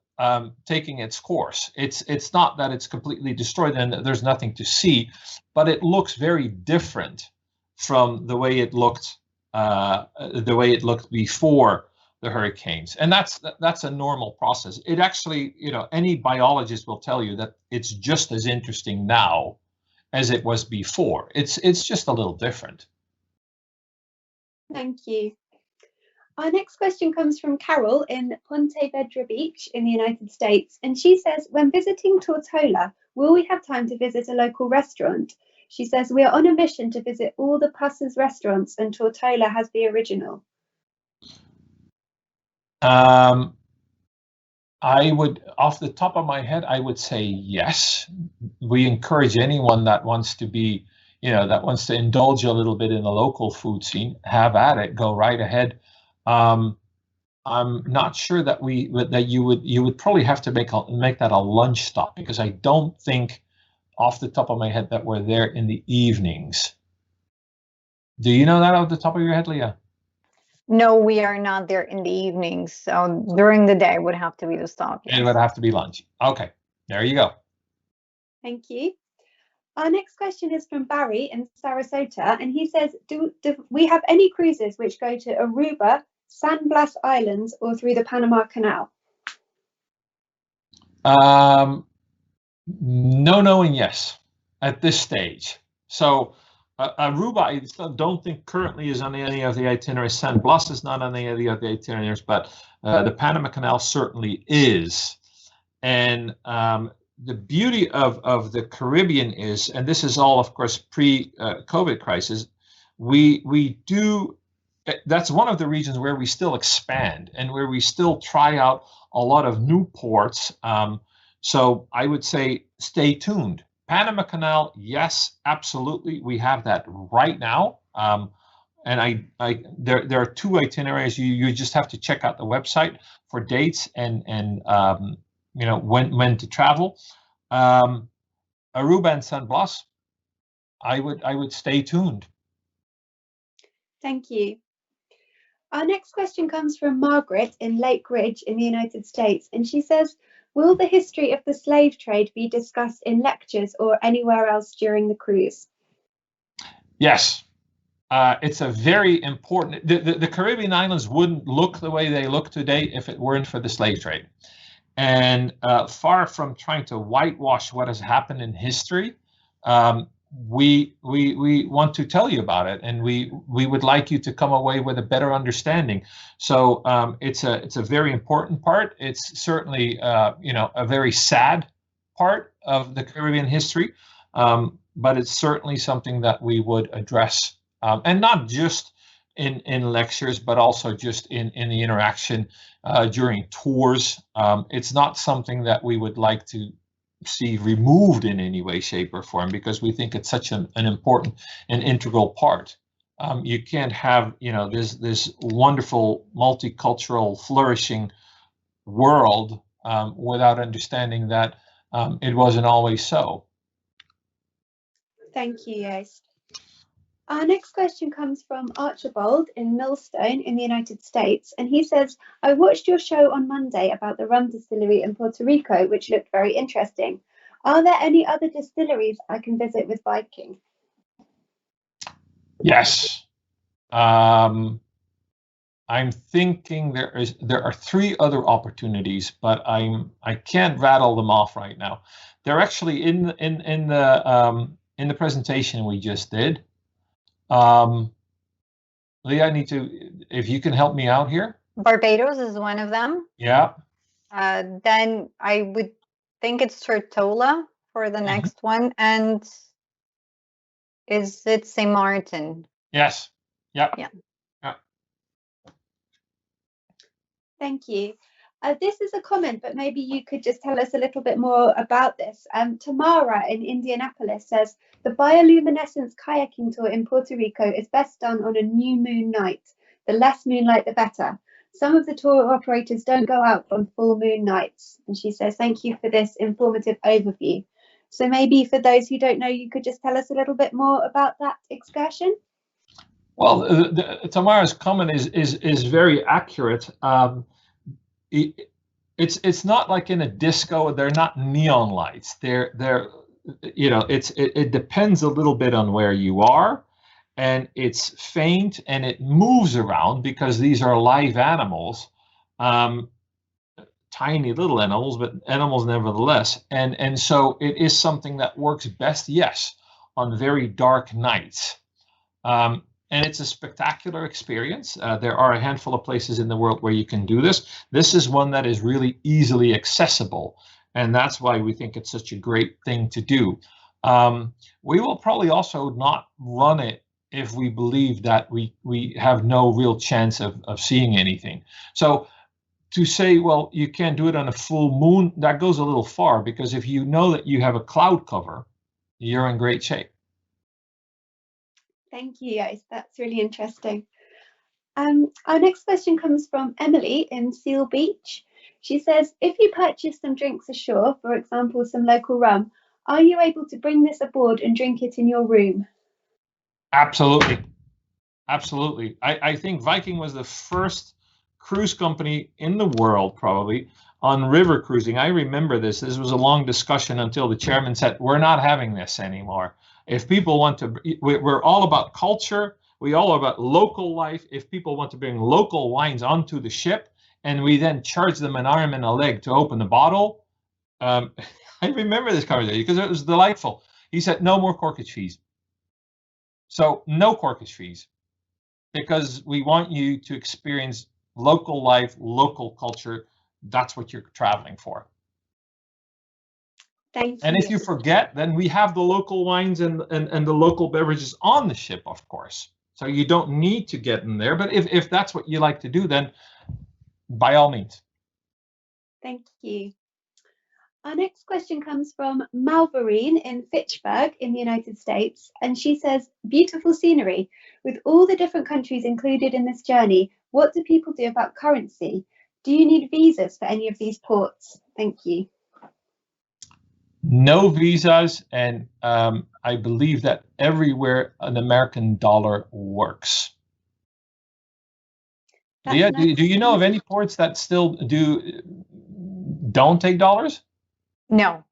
taking its course. It's not that it's completely destroyed and there's nothing to see, but it looks very different from the way it looked before the hurricanes, and that's a normal process. It actually, any biologist will tell you that it's just as interesting now as it was before. It's just a little different. Thank you. Our next question comes from Carol in Ponte Vedra Beach in the United States. And she says, when visiting Tortola, will we have time to visit a local restaurant? She says, we are on a mission to visit all the Passes restaurants and Tortola has the original. I would, off the top of my head, I would say yes. We encourage anyone that wants to be, that wants to indulge a little bit in the local food scene, have at it, go right ahead. I'm not sure that you would probably have to make that a lunch stop, because I don't think off the top of my head that we're there in the evenings. Do you know that off the top of your head, Lia? No, we are not there in the evenings. So during the day would have to be the stop. Yes. It would have to be lunch. Okay, there you go. Thank you. Our next question is from Barry in Sarasota, and he says, do we have any cruises which go to Aruba, San Blas Islands, or through the Panama Canal? No, and yes at this stage. So Aruba, I don't think currently is on any of the itineraries. San Blas is not on any of the other itineraries, but the Panama Canal certainly is. And the beauty of the Caribbean is, and this is all, of course, pre-COVID crisis, we do. That's one of the regions where we still expand and where we still try out a lot of new ports. So I would say stay tuned. Panama Canal, yes, absolutely. We have that right now. And there are two itineraries. You just have to check out the website for dates and when to travel. Aruba and San Blas, I would stay tuned. Thank you. Our next question comes from Margaret in Lake Ridge in the United States, and she says, will the history of the slave trade be discussed in lectures or anywhere else during the cruise? Yes. It's a very important, the Caribbean islands wouldn't look the way they look today if it weren't for the slave trade. And far from trying to whitewash what has happened in history, we want to tell you about it, and we would like you to come away with a better understanding. So it's a very important part. It's certainly a very sad part of the Caribbean history, but it's certainly something that we would address, and not just in lectures, but also just in the interaction during tours. It's not something that we would like to see removed in any way, shape, or form, because we think it's such an important and integral part. You can't have this wonderful multicultural flourishing world without understanding that it wasn't always so. Thank you, Joost. Our next question comes from Archibald in Millstone in the United States, and he says, I watched your show on Monday about the rum distillery in Puerto Rico, which looked very interesting. Are there any other distilleries I can visit with Viking? Yes. I'm thinking there are 3 other opportunities, but I can't rattle them off right now. They're actually in the presentation we just did. Lia, I need to, if you can help me out here. Barbados is one of them. Yeah. Then I would think it's Tortola for the next one, and Is it St. Martin? Yes. Yep. Yeah. Thank you. This is a comment, but maybe you could just tell us a little bit more about this. Tamara in Indianapolis says, the bioluminescence kayaking tour in Puerto Rico is best done on a new moon night. The less moonlight, the better. Some of the tour operators don't go out on full moon nights. And she says, thank you for this informative overview. So maybe for those who don't know, you could just tell us a little bit more about that excursion? Well, Tamara's comment is very accurate. It's not like in a disco. They're not neon lights. They're it depends a little bit on where you are, and it's faint and it moves around because these are live animals, tiny little animals, but animals nevertheless. And so it is something that works best, yes, on very dark nights. And it's a spectacular experience. There are a handful of places in the world where you can do this. This is one that is really easily accessible, and that's why we think it's such a great thing to do. We will probably also not run it if we believe that we have no real chance of seeing anything. So to say, well, you can't do it on a full moon, that goes a little far, because if you know that you have a cloud cover, you're in great shape. Thank you, guys. That's really interesting. Our next question comes from Emily in Seal Beach. She says, if you purchase some drinks ashore, for example, some local rum, are you able to bring this aboard and drink it in your room? Absolutely. Absolutely. I think Viking was the first cruise company in the world, probably, on river cruising. I remember this. This was a long discussion until the chairman said, we're not having this anymore. If people want to, we're all about culture. We're all about local life. If people want to bring local wines onto the ship and we then charge them an arm and a leg to open the bottle. I remember this conversation because it was delightful. He said, no more corkage fees. So no corkage fees, because we want you to experience local life, local culture. That's what you're traveling for. Thank you. And if you forget, then we have the local wines and the local beverages on the ship, of course. So you don't need to get in there. But if that's what you like to do, then by all means. Thank you. Our next question comes from Malvarine in Fitchburg in the United States. And she says, beautiful scenery. With all the different countries included in this journey, what do people do about currency? Do you need visas for any of these ports? Thank you. No visas, and I believe that everywhere an American dollar works. Lia, do you know of any ports that still don't take dollars? No.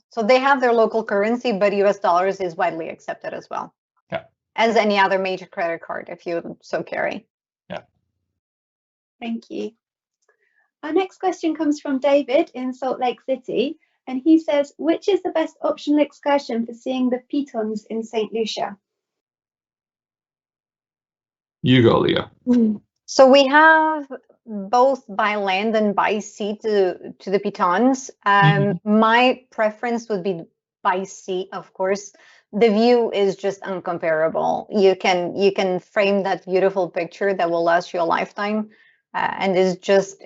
So they have their local currency, but US dollars is widely accepted as well. Yeah. As any other major credit card, if you so carry. Yeah. Thank you. Our next question comes from David in Salt Lake City. And he says, which is the best optional excursion for seeing the pitons in St. Lucia? You go, Lia. So we have both by land and by sea to the pitons. My preference would be by sea, of course. The view is just uncomparable. You can frame that beautiful picture that will last you a lifetime, and it's just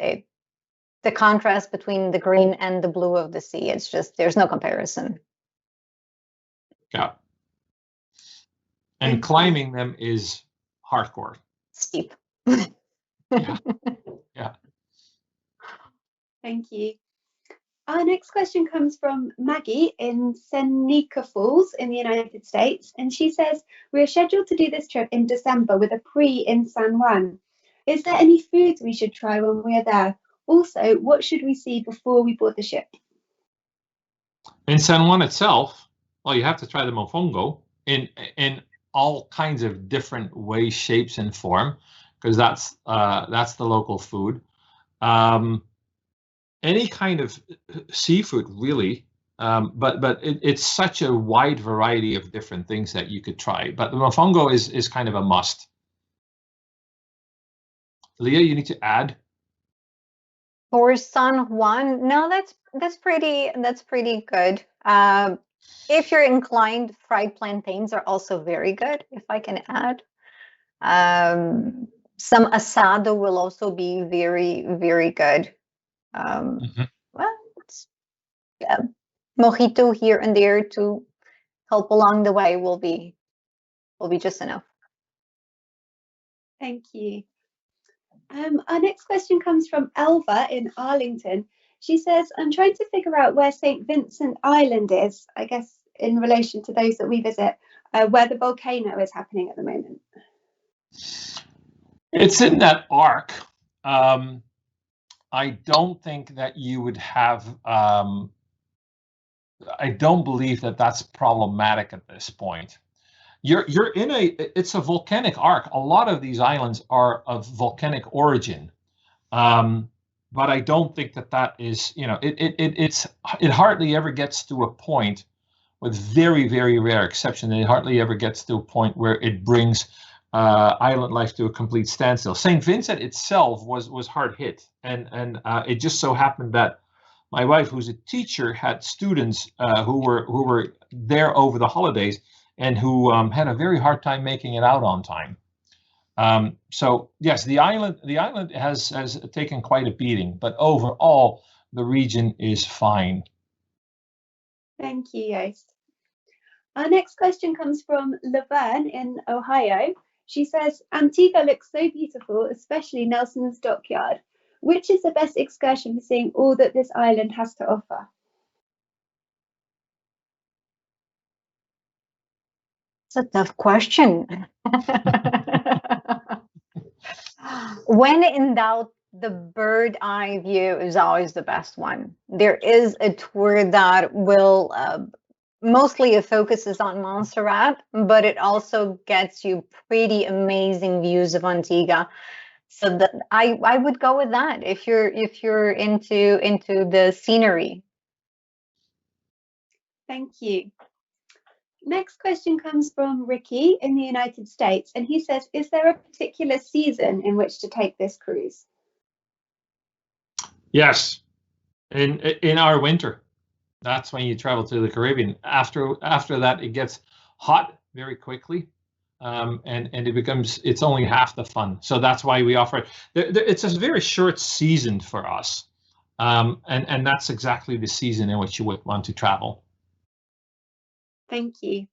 the contrast between the green and the blue of the sea. It's just, there's no comparison. Yeah. And climbing them is hardcore. Steep. Yeah. Thank you. Our next question comes from Maggie in Seneca Falls in the United States. And she says, we are scheduled to do this trip in December with a pre in San Juan. Is there any foods we should try when we are there? Also, what should we see before we board the ship? In San Juan itself, well, you have to try the mofongo in all kinds of different ways, shapes, and form, because that's the local food. Any kind of seafood, really, but it's such a wide variety of different things that you could try. But the mofongo is kind of a must. Lia, you need to add. For San Juan, no, that's pretty good. If you're inclined, fried plantains are also very good, if I can add. Some asado will also be very, very good. Well, mojito here and there to help along the way will be just enough. Thank you. Our next question comes from Elva in Arlington. She says, I'm trying to figure out where St. Vincent Island is, I guess in relation to those that we visit, where the volcano is happening at the moment. It's in that arc. I don't think that you would have, I don't believe that that's problematic at this point. You're in it's a volcanic arc. A lot of these islands are of volcanic origin. But I don't think that is, it hardly ever gets to a point, with very, very rare exception, it hardly ever gets to a point where it brings island life to a complete standstill. St. Vincent itself was hard hit, and it just so happened that my wife, who's a teacher, had students who were there over the holidays and who had a very hard time making it out on time. So yes, the island has taken quite a beating, but overall the region is fine. Thank you, Joost. Our next question comes from Laverne in Ohio. She says, Antigua looks so beautiful, especially Nelson's Dockyard. Which is the best excursion for seeing all that this island has to offer? It's a tough question. When in doubt, the bird eye view is always the best one. There is a tour that will mostly it focuses on Montserrat, but it also gets you pretty amazing views of Antigua. So that I would go with that if you're into the scenery. Thank you. Next question comes from Ricky in the United States, and he says, is there a particular season in which to take this cruise? Yes, in our winter. That's when you travel to the Caribbean. After that, it gets hot very quickly, and it's only half the fun. So that's why we offer it. It's a very short season for us, and that's exactly the season in which you would want to travel. Thank you.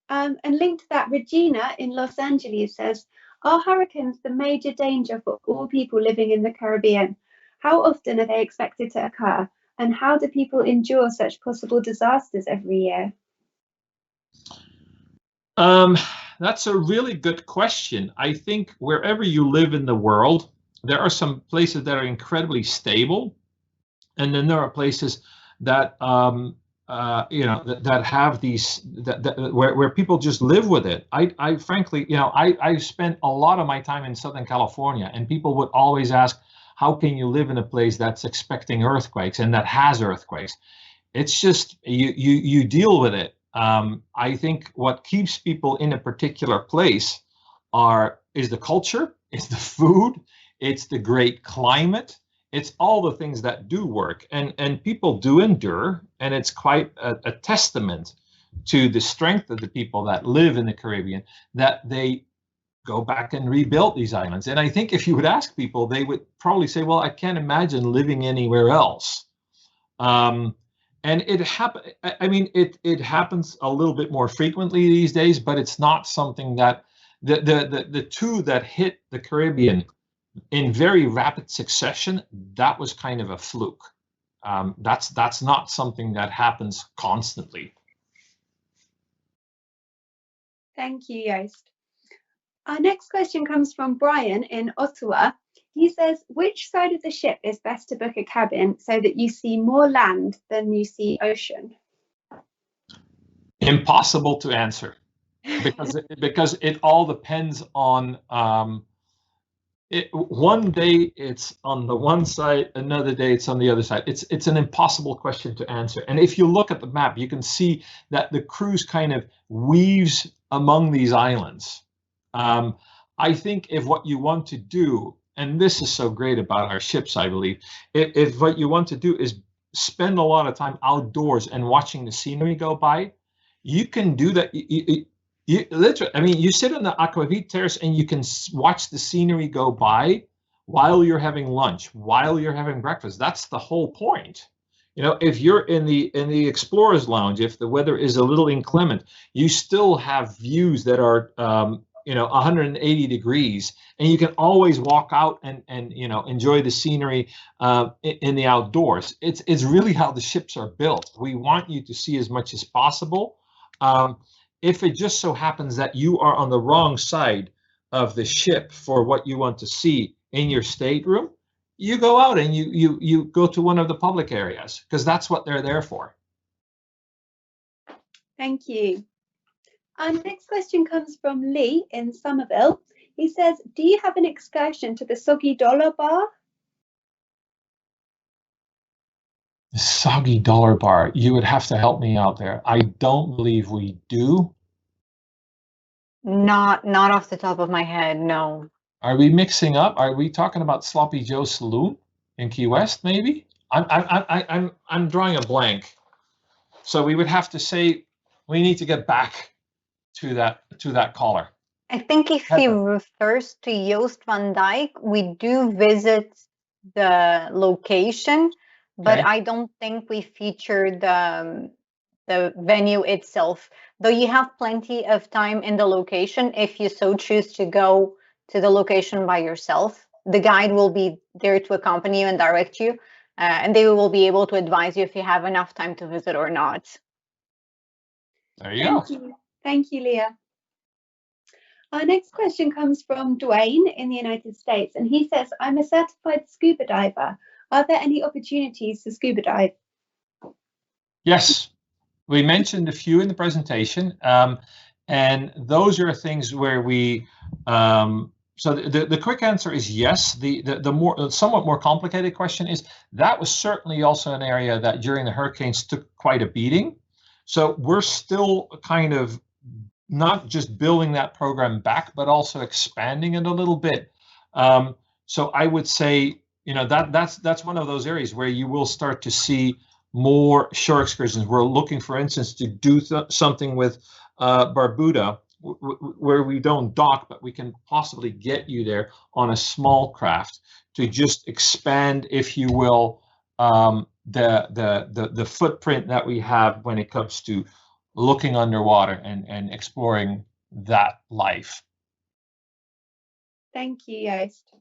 And linked to that, Regina in Los Angeles says, are hurricanes the major danger for all people living in the Caribbean? How often are they expected to occur? And how do people endure such possible disasters every year? That's a really good question. I think wherever you live in the world, there are some places that are incredibly stable, and then there are places that that have these where people just live with it. I frankly, I spent a lot of my time in Southern California, and people would always ask, how can you live in a place that's expecting earthquakes and that has earthquakes? It's just you deal with it. I think what keeps people in a particular place is the culture, it's the food, it's the great climate. It's all the things that do work, and people do endure, and it's quite a testament to the strength of the people that live in the Caribbean that they go back and rebuild these islands. And I think if you would ask people, they would probably say, well, I can't imagine living anywhere else. And it happens a little bit more frequently these days, but it's not something that the two that hit the Caribbean in very rapid succession, that was kind of a fluke. That's not something that happens constantly. Thank you, Joost. Our next question comes from Brian in Ottawa. He says, which side of the ship is best to book a cabin so that you see more land than you see ocean? Impossible to answer, because it all depends on one day it's on the one side, another day it's on the other side. It's an impossible question to answer. And if you look at the map, you can see that the cruise kind of weaves among these islands. I think if what you want to do, and this is so great about our ships, I believe, if what you want to do is spend a lot of time outdoors and watching the scenery go by, you can do that. You literally, I mean, you sit on the aquavit terrace and you can watch the scenery go by while you're having lunch, while you're having breakfast. That's the whole point. You know, if you're in the explorers lounge, if the weather is a little inclement, you still have views that are 180 degrees, and you can always walk out and enjoy the scenery in the outdoors. It's really how the ships are built. We want you to see as much as possible. If it just so happens that you are on the wrong side of the ship for what you want to see in your stateroom, you go out and you go to one of the public areas, because that's what they're there for. Thank you. Our next question comes from Lee in Somerville. He says, do you have an excursion to the Soggy Dollar Bar? The Soggy Dollar Bar, you would have to help me out there. I don't believe we do. Not off the top of my head, no. Are we mixing up? Are we talking about Sloppy Joe's Saloon in Key West? Maybe. I'm drawing a blank. So we would have to say we need to get back to that caller. I think if he refers to Joost van Dyke, we do visit the location, but Okay. I don't think we featured the venue itself. Though you have plenty of time in the location if you so choose to go to the location by yourself. The guide will be there to accompany you and direct you, and they will be able to advise you if you have enough time to visit or not. There you go. Thank you, Leah. Our next question comes from Dwayne in the United States, and he says, I'm a certified scuba diver. Are there any opportunities to scuba dive? Yes, we mentioned a few in the presentation, and those are things where we. So the quick answer is yes. The somewhat more complicated question is that was certainly also an area that during the hurricanes took quite a beating. So we're still kind of not just building that program back, but also expanding it a little bit. So I would say, that's one of those areas where you will start to see more shore excursions. We're looking, for instance, to do something with Barbuda, where we don't dock, but we can possibly get you there on a small craft to just expand, if you will, the footprint that we have when it comes to looking underwater and exploring that life. Thank you, Joost.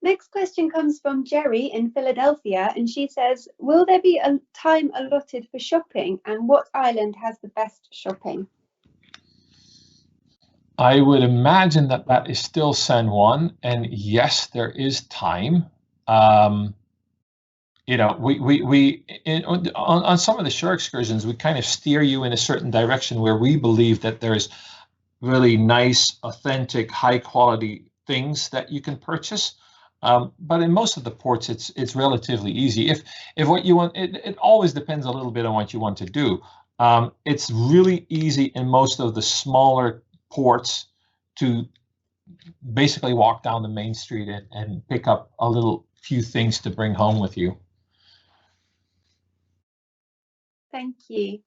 Next question comes from Jerry in Philadelphia, and she says, will there be a time allotted for shopping, and what island has the best shopping? I would imagine that is still San Juan, and yes, there is time. On some of the shore excursions, we kind of steer you in a certain direction where we believe that there's really nice, authentic, high quality things that you can purchase. But in most of the ports, it's relatively easy. If what you want, it always depends a little bit on what you want to do. It's really easy in most of the smaller ports to basically walk down the main street and pick up a little few things to bring home with you. Thank you.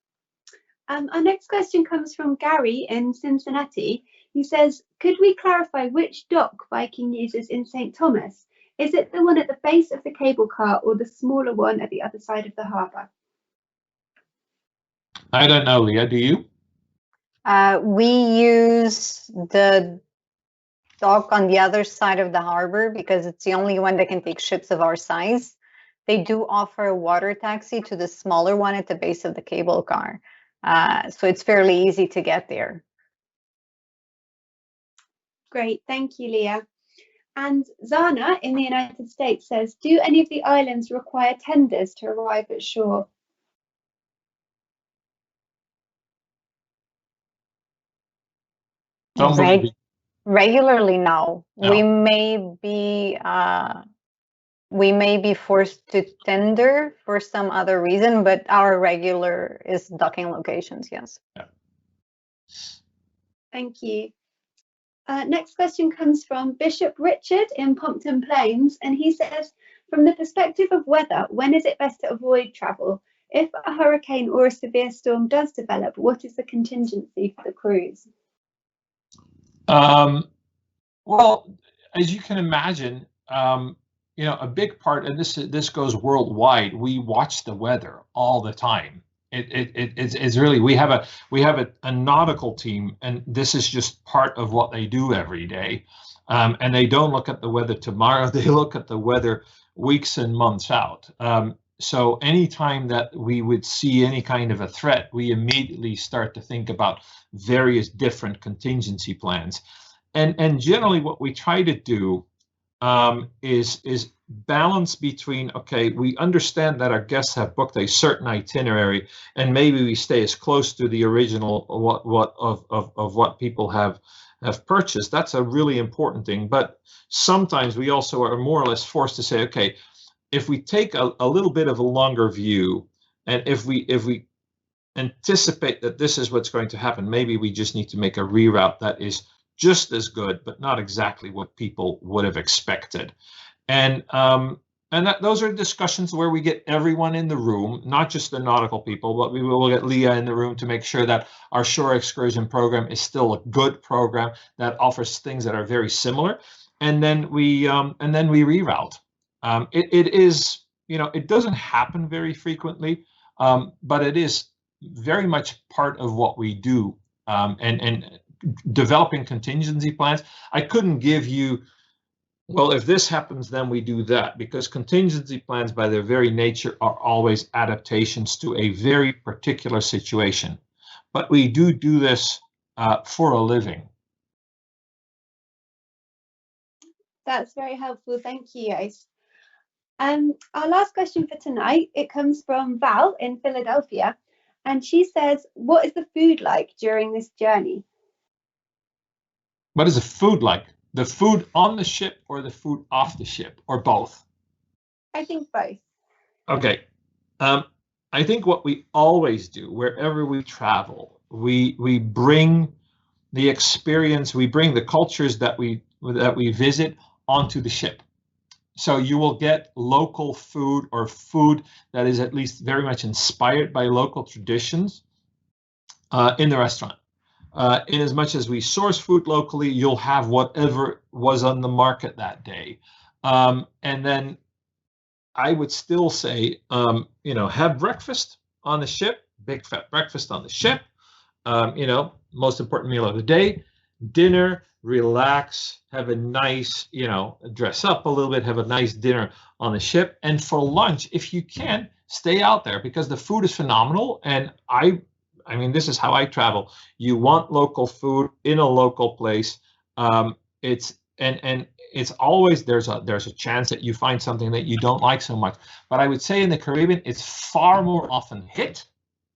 Our next question comes from Gary in Cincinnati. He says, could we clarify which dock Viking uses in St. Thomas? Is it the one at the base of the cable car or the smaller one at the other side of the harbour? I don't know, Leah, do you? We use the dock on the other side of the harbor because it's the only one that can take ships of our size. They do offer a water taxi to the smaller one at the base of the cable car. So it's fairly easy to get there. Great, thank you, Leah. And Zana in the United States says, do any of the islands require tenders to arrive at shore? Regularly now. No. We may be forced to tender for some other reason, but our regular is docking locations, yes. Yeah. Thank you. Next question comes from Bishop Richard in Pompton Plains, and he says, From the perspective of weather, when is it best to avoid travel? If a hurricane or a severe storm does develop, what is the contingency for the cruise? Well, as you can imagine, a big part, and this goes worldwide. We watch the weather all the time. It's really, we have a nautical team, and this is just part of what they do every day. And they don't look at the weather tomorrow; they look at the weather weeks and months out. So anytime that we would see any kind of a threat, we immediately start to think about various different contingency plans. And generally what we try to do is balance between, okay, we understand that our guests have booked a certain itinerary, and maybe we stay as close to the original of what people have purchased. That's a really important thing. But sometimes we also are more or less forced to say, okay, if we take a little bit of a longer view, and if we anticipate that this is what's going to happen, maybe we just need to make a reroute that is just as good, but not exactly what people would have expected. And those are discussions where we get everyone in the room, not just the nautical people, but we will get Lia in the room to make sure that our shore excursion program is still a good program that offers things that are very similar. And then we reroute. It is, it doesn't happen very frequently, but it is very much part of what we do. And developing contingency plans. I couldn't give you, well, if this happens, then we do that, because contingency plans by their very nature are always adaptations to a very particular situation. But we do this for a living. That's very helpful. Thank you, Joost. Our last question for tonight, it comes from Val in Philadelphia, and she says, what is the food like during this journey? What is the food like? The food on the ship or the food off the ship, or both? I think both. Okay. I think what we always do, wherever we travel, we bring the experience, we bring the cultures that we visit onto the ship. So you will get local food, or food that is at least very much inspired by local traditions in the restaurant. In as much as we source food locally, you'll have whatever was on the market that day. And then I would still say, have breakfast on the ship, big fat breakfast on the ship, most important meal of the day. Dinner, relax, have a nice, dress up a little bit, have a nice dinner on the ship. And for lunch, if you can, stay out there, because the food is phenomenal. And I mean, this is how I travel. You want local food in a local place. It's always, there's a chance that you find something that you don't like so much. But I would say in the Caribbean, it's far more often hit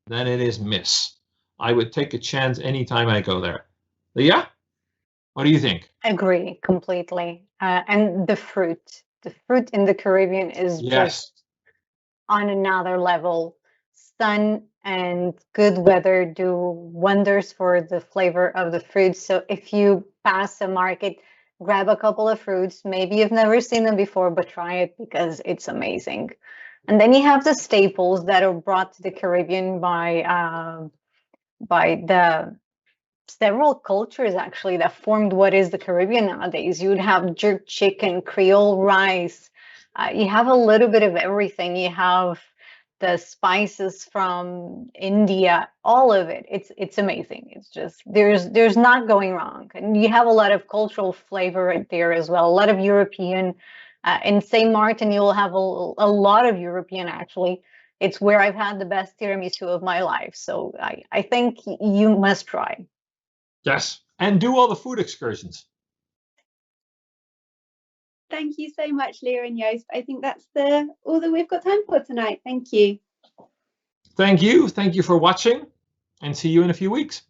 than it is miss. I would take a chance anytime I go there. Lia, what do you think? Agree completely. And the fruit in the Caribbean is just on another level. Sun and good weather do wonders for the flavor of the fruit. So if you pass a market, grab a couple of fruits. Maybe you've never seen them before, but try it, because it's amazing. And then you have the staples that are brought to the Caribbean by the several cultures actually that formed what is the Caribbean nowadays. You'd have jerk chicken, Creole rice. You have a little bit of everything. You have the spices from India, all of it. It's amazing. It's just, there's not going wrong. And you have a lot of cultural flavor right there as well. A lot of European. In St. Martin, you'll have a lot of European, actually. It's where I've had the best tiramisu of my life. So I think you must try. Yes, and do all the food excursions. Thank you so much, Lia and Joost. I think that's all that we've got time for tonight. Thank you. Thank you. Thank you for watching, and see you in a few weeks.